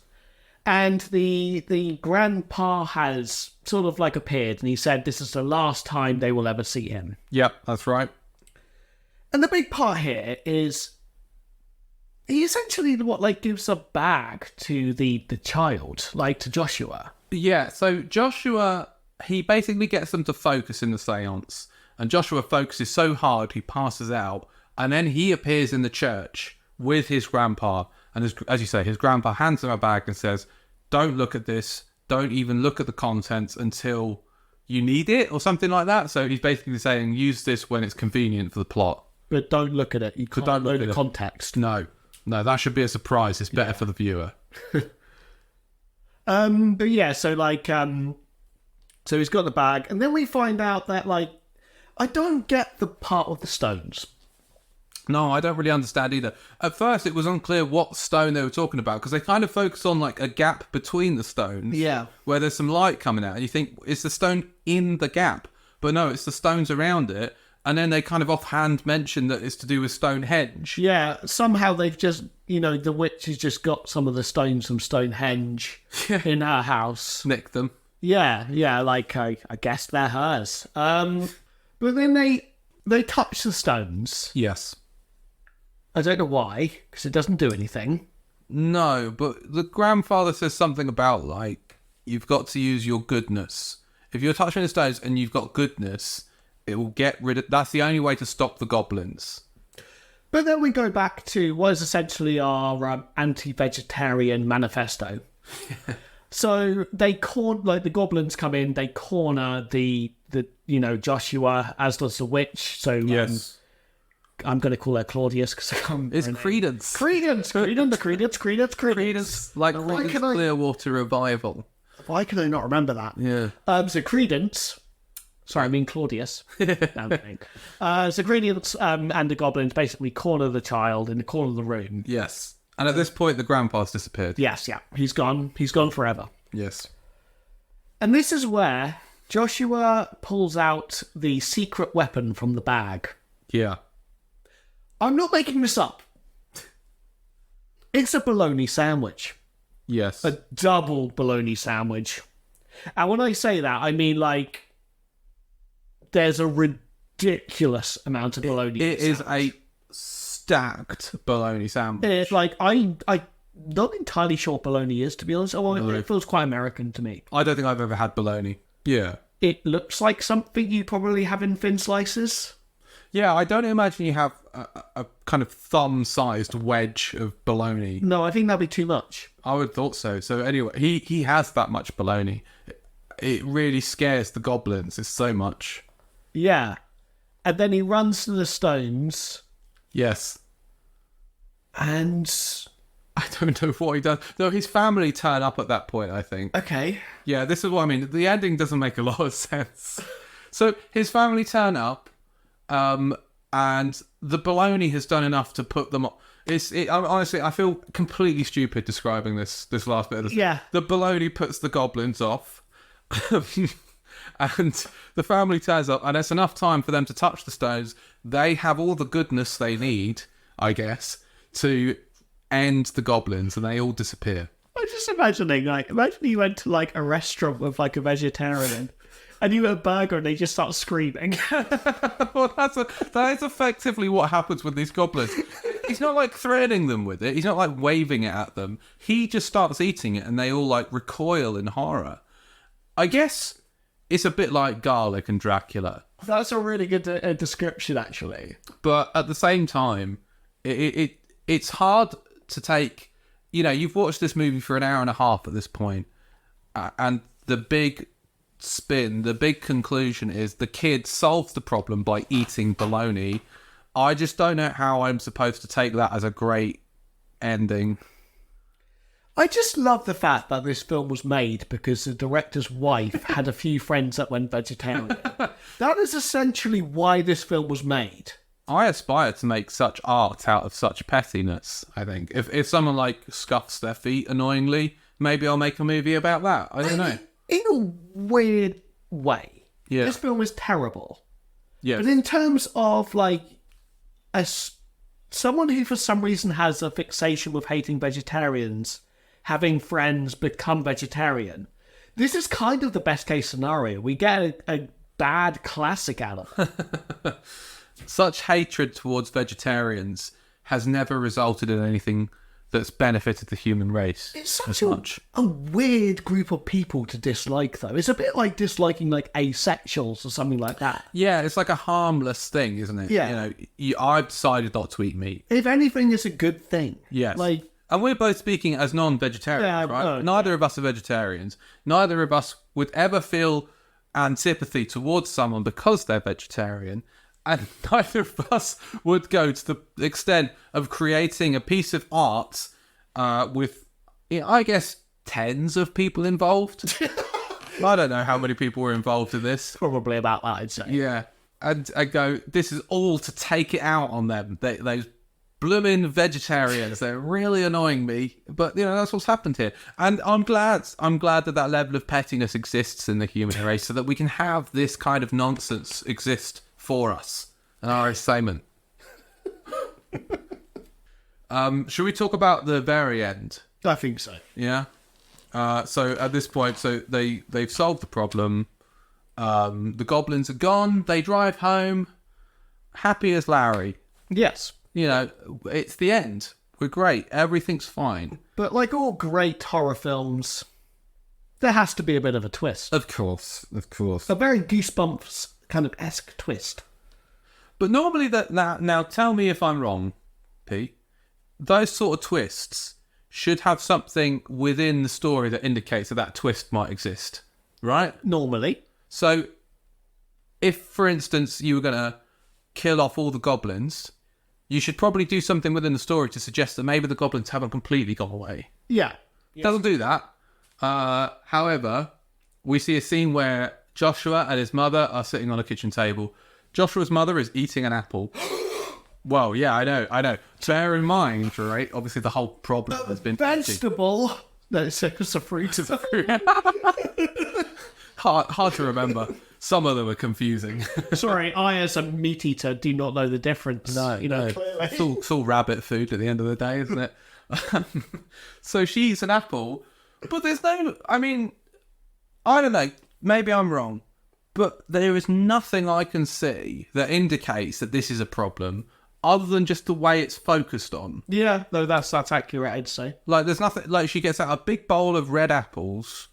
and the grandpa has sort of like appeared, and he said this is the last time they will ever see him. Yep, that's right. And the big part here is he essentially gives a bag to the child, like to Joshua. Yeah, so Joshua, he basically gets them to focus in the seance, and Joshua focuses so hard he passes out, and then he appears in the church with his grandpa, and as you say, his grandpa hands him a bag and says, don't look at this, don't even look at the contents until you need it, or something like that. So he's basically saying, use this when it's convenient for the plot. But don't look at it. You can't know the context. No, that should be a surprise. It's better for the viewer. But yeah, so so he's got the bag, and then we find out that I don't get the part of the stones. No, I don't really understand either. At first, it was unclear what stone they were talking about, because they kind of focus on a gap between the stones. Yeah. Where there's some light coming out, and you think, is the stone in the gap? But no, it's the stones around it. And then they kind of offhand mention that it's to do with Stonehenge. Yeah, somehow they've just, the witch has just got some of the stones from Stonehenge in her house. Nicked them. Yeah, I guess they're hers. But then they touch the stones. Yes. I don't know why, because it doesn't do anything. No, but the grandfather says something about, you've got to use your goodness. If you're touching the stones and you've got goodness, it will get rid of... That's the only way to stop the goblins. But then we go back to what is essentially our anti-vegetarian manifesto. So they the goblins come in, they corner the Joshua, as does the witch. So yes. I'm going to call her Claudius because it's Credence. Credence. Like Creedence Clearwater Revival. Why can I not remember that? Yeah. So Credence... Sorry, I mean Claudius. So Credence and the goblins basically corner the child in the corner of the room. Yes. And at this point, the grandpa's disappeared. Yes, yeah. He's gone. He's gone forever. Yes. And this is where Joshua pulls out the secret weapon from the bag. Yeah. I'm not making this up. It's a bologna sandwich. Yes. A double bologna sandwich. And when I say that, I mean there's a ridiculous amount of bologna. It is a stacked bologna sandwich. It's I'm not entirely sure what bologna is, to be honest. Oh, it feels quite American to me. I don't think I've ever had bologna. Yeah. It looks like something you probably have in thin slices. Yeah, I don't imagine you have a kind of thumb-sized wedge of bologna. No, I think that'd be too much. I would have thought so. So anyway, he has that much bologna. It really scares the goblins. It's so much. Yeah. And then he runs to the stones. Yes. And... I don't know what he does. No, his family turn up at that point, I think. Okay. Yeah, this is what I mean. The ending doesn't make a lot of sense. So his family turn up, and the bologna has done enough to put them... Honestly, I feel completely stupid describing this last bit of this. Yeah. The bologna puts the goblins off. And the family turns up, and it's enough time for them to touch the stones. They have all the goodness they need, I guess, to end the goblins, and they all disappear. I'm just imagining, imagine you went to a restaurant with a vegetarian, and you get a burger, and they just start screaming. Well, that is effectively what happens with these goblins. He's not threatening them with it. He's not waving it at them. He just starts eating it, and they all recoil in horror. I guess it's a bit like garlic and Dracula. That's a really good description, actually. But at the same time, it's hard to take, you've watched this movie for an hour and a half at this point, and the big spin, the big conclusion is the kid solves the problem by eating bologna. I just don't know how I'm supposed to take that as a great ending. I just love the fact that this film was made because the director's wife had a few friends that went vegetarian. That is essentially why this film was made. I aspire to make such art out of such pettiness, I think. If someone scuffs their feet annoyingly, maybe I'll make a movie about that. I don't know. In a weird way, yeah. This film is terrible. Yeah. But in terms of, as someone who for some reason has a fixation with hating vegetarians, having friends become vegetarian, this is kind of the best case scenario. We get a bad classic out of it. Such hatred towards vegetarians has never resulted in anything that's benefited the human race. It's such a weird group of people to dislike, though. It's a bit like disliking asexuals or something like that. Yeah, it's like a harmless thing, isn't it? Yeah. I've decided not to eat meat. If anything, it's a good thing. Yes. And we're both speaking as non-vegetarians, right? Neither of us are vegetarians. Neither of us would ever feel antipathy towards someone because they're vegetarian. And neither of us would go to the extent of creating a piece of art with, I guess, tens of people involved. I don't know how many people were involved in this. Probably about that, I'd say. Yeah. And I go, this is all to take it out on them. Those blooming vegetarians, they're really annoying me, but that's what's happened here, and I'm glad that level of pettiness exists in the human race, so that we can have this kind of nonsense exist for us and our entertainment. Should we talk about the very end? I think so. Yeah. So at this point, they've solved the problem. The goblins are gone. They drive home, happy as Larry. Yes. It's the end. We're great. Everything's fine. But like all great horror films, there has to be a bit of a twist. Of course. A very Goosebumps kind of esque twist. But normally, now tell me if I'm wrong, Pete. Those sort of twists should have something within the story that indicates that twist might exist, right? Normally. So, if, for instance, you were going to kill off all the goblins, you should probably do something within the story to suggest that maybe the goblins haven't completely gone away. Yeah. Yes. Doesn't do that. However, we see a scene where Joshua and his mother are sitting on a kitchen table. Joshua's mother is eating an apple. Well, yeah, I know. Bear in mind, right? Obviously, the whole problem has been vegetable. No, it's a fruit. It's a fruit. Hard to remember. Some of them are confusing. Sorry, I as a meat eater do not know the difference. No. It's all rabbit food at the end of the day, isn't it? So she eats an apple, but there's no... I mean, I don't know. Maybe I'm wrong. But there is nothing I can see that indicates that this is a problem other than just the way it's focused on. Yeah, no, that's accurate, I'd say. There's nothing... she gets out a big bowl of red apples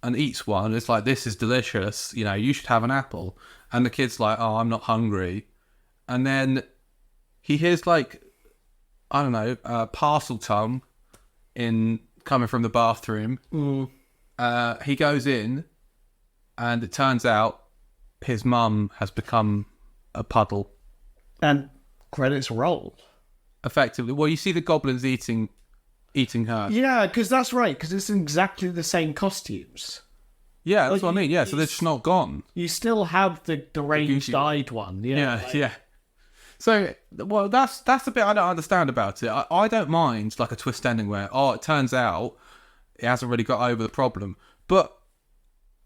and eats one. It's like, this is delicious. You should have an apple. And the kid's like, oh, I'm not hungry. And then he hears parcel tongue coming from the bathroom. He goes in, and it turns out his mum has become a puddle. And credits roll. Effectively. Well, you see the goblins eating her. Yeah, because that's right, because it's exactly the same costumes. Yeah, that's what I mean. Yeah, so they're just not gone. You still have the deranged-eyed one. Yeah. So, well, that's the bit I don't understand about it. I don't mind a twist ending where, it turns out it hasn't really got over the problem. But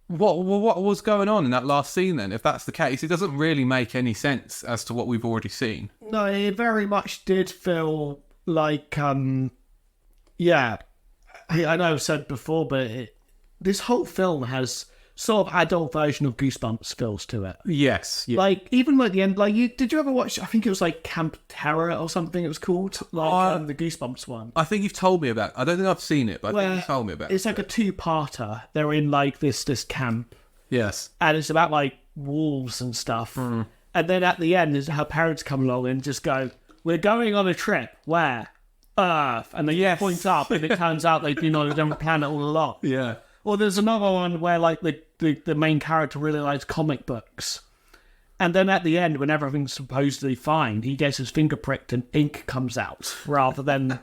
what was going on in that last scene then? If that's the case, it doesn't really make any sense as to what we've already seen. No, it very much did feel like, yeah, I know I've said before, but this whole film has sort of adult version of Goosebumps feels to it. Yes. Yeah. Even the end, did you ever watch, I think it was Camp Terror or something it was called? The Goosebumps one. I think you've told me about it. I don't think I've seen it, but I think you've told me about it. It's a two-parter. They're in this camp. Yes. And it's about wolves and stuff. And then at the end, her parents come along and just go, we're going on a trip. Where? Earth, and they point up, and it turns out they've been on a different planet all along. Yeah. Or there's another one where like the main character really likes comic books. And then at the end, when everything's supposedly fine, he gets his finger pricked and ink comes out, rather than...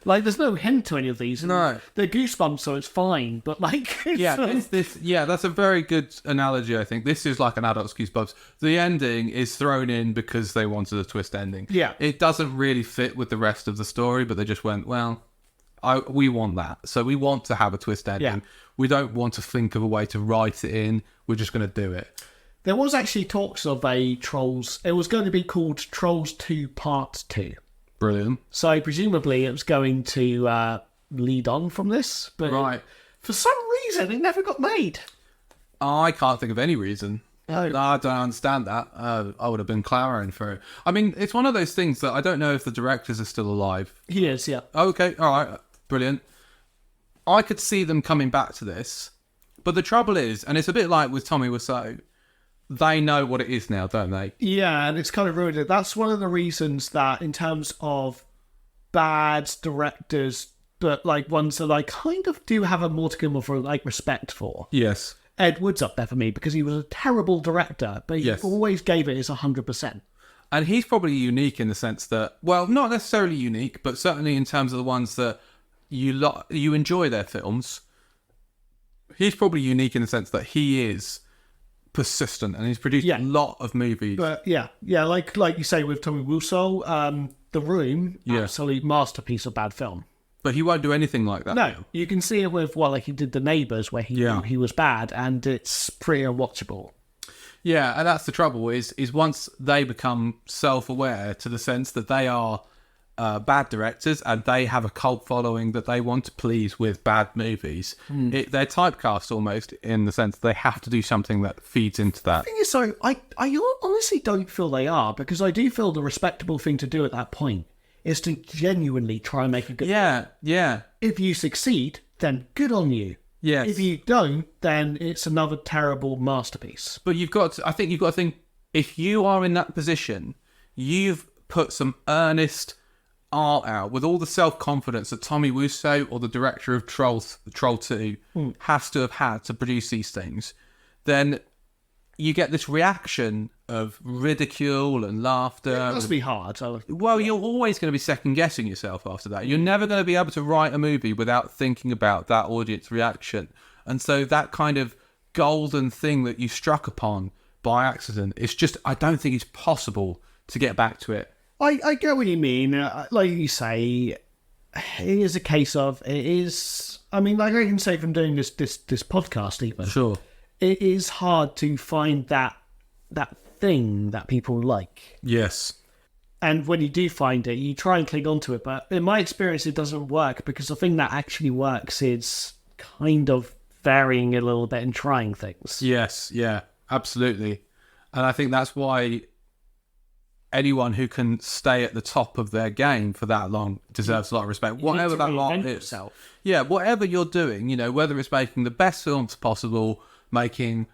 Like, there's no hint to any of these. No. They're Goosebumps, so it's fine, but like... That's a very good analogy, I think. This is like an adult's Goosebumps. The ending is thrown in because they wanted a twist ending. Yeah. It doesn't really fit with the rest of the story, but they just went, well, we want that. So we want to have a twist ending. Yeah. We don't want to think of a way to write it in. We're just going to do it. There was actually talks of a Trolls... It was going to be called Trolls 2 Part 2. Brilliant. So presumably it was going to lead on from this, but right. For some reason it never got made. I can't think of any reason. No, I don't understand that. I would have been clamoring for it. I mean, it's one of those things that I don't know if the directors are still alive. He is, yeah. Okay, all right, brilliant. I could see them coming back to this, but the trouble is, and it's a bit like with Tommy Wiseau, they know what it is now, don't they? Yeah, and it's kind of ruined it. That's one of the reasons that, in terms of bad directors, but like ones that I kind of do have a modicum of like respect for. Yes. Ed Wood's up there for me because he was a terrible director, but he always gave it his 100%. And he's probably unique in the sense that, well, not necessarily unique, but certainly in terms of the ones that you enjoy their films. He's probably unique in the sense that he is persistent and he's produced a lot of movies. But like you say with Tommy Wiseau, The Room, absolute masterpiece of bad film. But he won't do anything like that. No, you can see it with like he did The Neighbours, where he was bad, and it's pretty unwatchable. Yeah, and that's the trouble is once they become self-aware to the sense that they are bad directors and they have a cult following that they want to please with bad movies, they're typecast almost in the sense they have to do something that feeds into that. The thing is, so I honestly don't feel they are, because I do feel the respectable thing to do at that point is to genuinely try and make a good film. Yeah. If you succeed, then good on you. Yes. If you don't, then it's another terrible masterpiece. But I think you've got to think, if you are in that position, you've put some earnest art out with all the self-confidence that Tommy Wiseau or the director of Troll 2 has to have had to produce these things, then you get this reaction of ridicule and laughter. It must be hard. Well, you're always going to be second-guessing yourself after that. You're never going to be able to write a movie without thinking about that audience reaction. And so that kind of golden thing that you struck upon by accident, I don't think it's possible to get back to it. I get what you mean. Like you say, it is a case of, I mean, like I can say from doing this podcast even. Sure. It is hard to find that thing that people like. Yes. And when you do find it, you try and cling on to it. But in my experience, it doesn't work, because the thing that actually works is kind of varying a little bit and trying things. Yes, yeah, absolutely. And I think that's why anyone who can stay at the top of their game for that long deserves a lot of respect. Whatever that lot is. Yeah, whatever you're doing, whether it's making the best films possible, making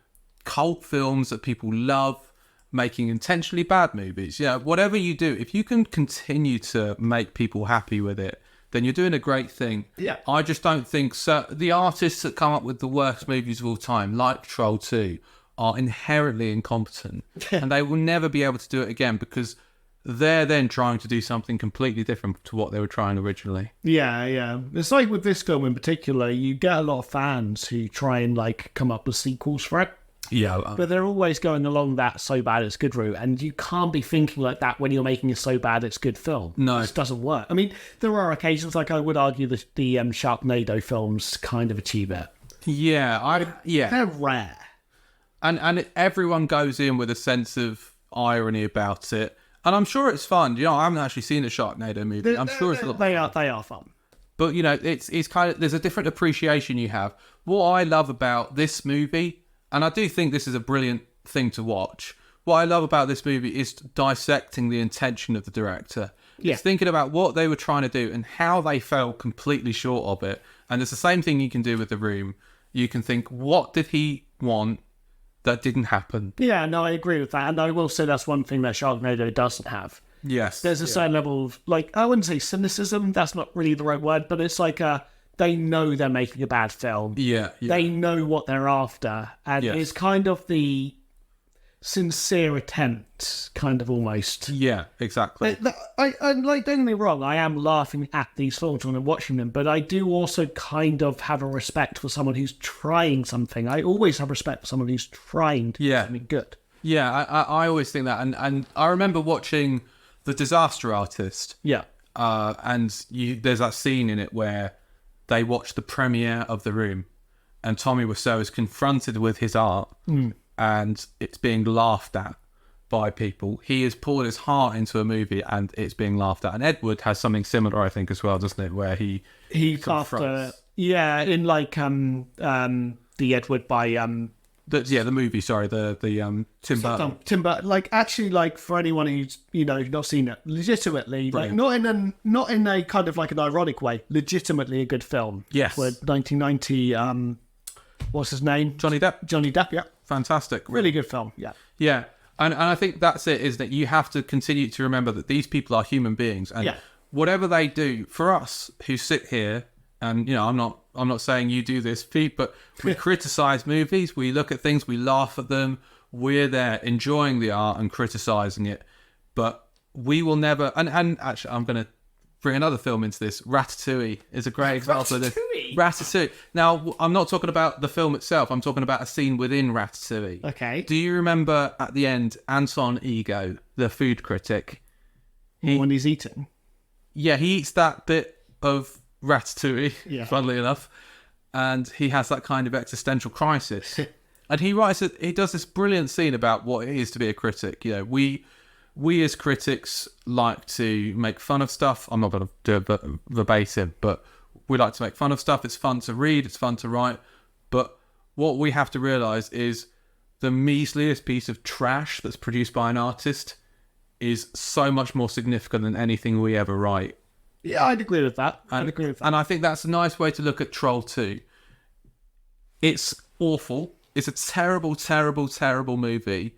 cult films that people love, making intentionally bad movies, whatever you do, if you can continue to make people happy with it, then you're doing a great thing. Yeah. I just don't think so. The artists that come up with the worst movies of all time, like Troll 2, are inherently incompetent and they will never be able to do it again, because they're then trying to do something completely different to what they were trying originally. Yeah. It's like with this film in particular, you get a lot of fans who try and come up with sequels for it. Yeah. But they're always going along that so bad it's good route, and you can't be thinking like that when you're making a so bad it's good film. No. It just doesn't work. I mean, there are occasions, like I would argue the Sharknado films kind of achieve it. Yeah. They're rare. And everyone goes in with a sense of irony about it. And I'm sure it's fun. I haven't actually seen a Sharknado movie. I'm sure it's a lot. They are fun. But it's kind of, there's a different appreciation you have. What I love about this movie, and I do think this is a brilliant thing to watch, what I love about this movie is dissecting the intention of the director. Yeah. It's thinking about what they were trying to do and how they fell completely short of it. And it's the same thing you can do with The Room. You can think, what did he want that didn't happen? Yeah, no, I agree with that. And I will say that's one thing that Sharknado doesn't have. Yes. There's a certain level of, like, I wouldn't say cynicism, that's not really the right word, but it's like they know they're making a bad film. Yeah. They know what they're after. And it's kind of the sincere attempt, kind of almost. Yeah, exactly. I like, don't get me wrong, I am laughing at these films when I'm watching them, but I do also kind of have a respect for someone who's trying something. I always have respect for someone who's trying to do something good. Yeah, I always think that. And I remember watching The Disaster Artist. Yeah. And there's that scene in it where they watch the premiere of The Room, and Tommy Wiseau is confronted with his art. And it's being laughed at by people. He has poured his heart into a movie and it's being laughed at. And Ed Wood has something similar, I think, as well, doesn't it? Where he confronts... in like the Ed Wood by the movie, sorry, the Tim Burton. Tim Burton, like, actually, like, for anyone who's, you know, not seen it, legitimately, like, not in a kind of like an ironic way, legitimately a good film. Yes. For 1990, what's his name? Johnny Depp, yeah. Fantastic. Really good film, yeah. Yeah. And I think that's it, is that you have to continue to remember that these people are human beings. And whatever they do, for us who sit here, and, you know, I'm not saying you do this, Pete, but we criticise movies, we look at things, we laugh at them, we're there enjoying the art and criticising it. But we will never... And actually, I'm going to bring another film into this. Ratatouille is a great example of this. Ratatouille. Now, I'm not talking about the film itself. I'm talking about a scene within Ratatouille. Okay. Do you remember at the end, Anton Ego, the food critic? When he's eating? Yeah, he eats that bit of Ratatouille, funnily enough, and he has that kind of existential crisis. And he does this brilliant scene about what it is to be a critic. You know, we as critics like to make fun of stuff. I'm not going to do it verbatim, but we like to make fun of stuff. It's fun to read, it's fun to write. But what we have to realise is the measliest piece of trash that's produced by an artist is so much more significant than anything we ever write. Yeah, I'd agree with that. And I think that's a nice way to look at Troll 2. It's awful. It's a terrible, terrible, terrible movie.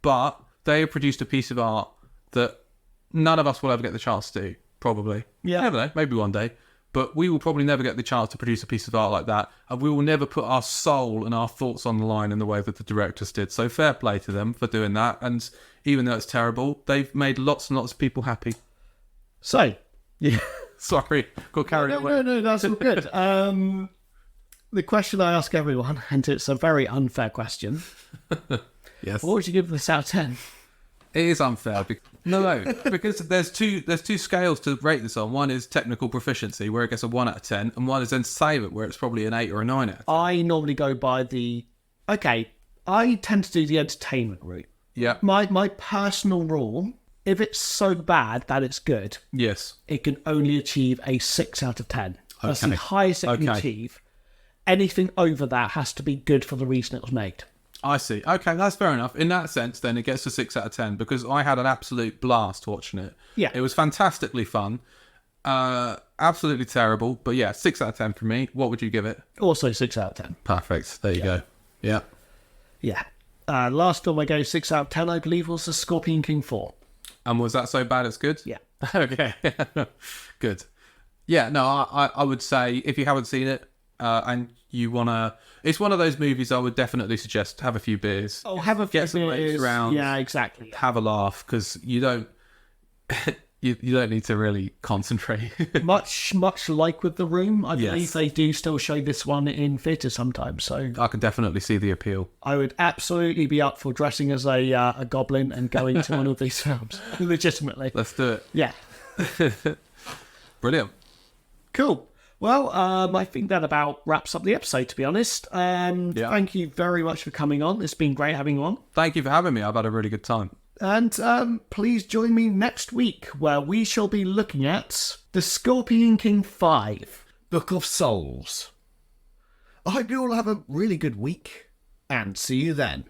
But they have produced a piece of art that none of us will ever get the chance to do, probably. Yeah. Never know, maybe one day. But we will probably never get the chance to produce a piece of art like that. And we will never put our soul and our thoughts on the line in the way that the directors did. So fair play to them for doing that. And even though it's terrible, they've made lots and lots of people happy. So... Yeah, sorry, got carried away. No, that's all good. The question I ask everyone, and it's a very unfair question. Yes. What would you give this out of 10? It is unfair. Because there's two scales to rate this on. One is technical proficiency, where it gets a 1 out of 10, and one is entertainment, where it's probably an 8 or a 9 out of 10. I normally go by I tend to do the entertainment route. Yeah. My personal rule... If it's so bad that it's good, yes, it can only achieve a 6 out of 10. That's the highest it can achieve. Anything over that has to be good for the reason it was made. I see. Okay, that's fair enough. In that sense, then, it gets a 6 out of 10 because I had an absolute blast watching it. Yeah. It was fantastically fun. Absolutely terrible. But yeah, 6 out of 10 for me. What would you give it? Also 6 out of 10. Perfect. There you go. Yeah. Yeah. Last film I gave 6 out of 10, I believe, was The Scorpion King 4. And was that so bad it's good? Yeah. Okay. Good. Yeah, no, I would say if you haven't seen it and you want to... It's one of those movies I would definitely suggest have a few beers. Oh, have a few beers. Get some mates around. Yeah, exactly. Have a laugh because you don't... You don't need to really concentrate. much like with The Room, I believe they do still show this one in theatres sometimes. So I can definitely see the appeal. I would absolutely be up for dressing as a goblin and going to one of these films. Legitimately. Let's do it. Yeah. Brilliant. Cool. Well, I think that about wraps up the episode, to be honest. Thank you very much for coming on. It's been great having you on. Thank you for having me. I've had a really good time. And please join me next week where we shall be looking at The Scorpion King 5, Book of Souls. I hope you all have a really good week and see you then.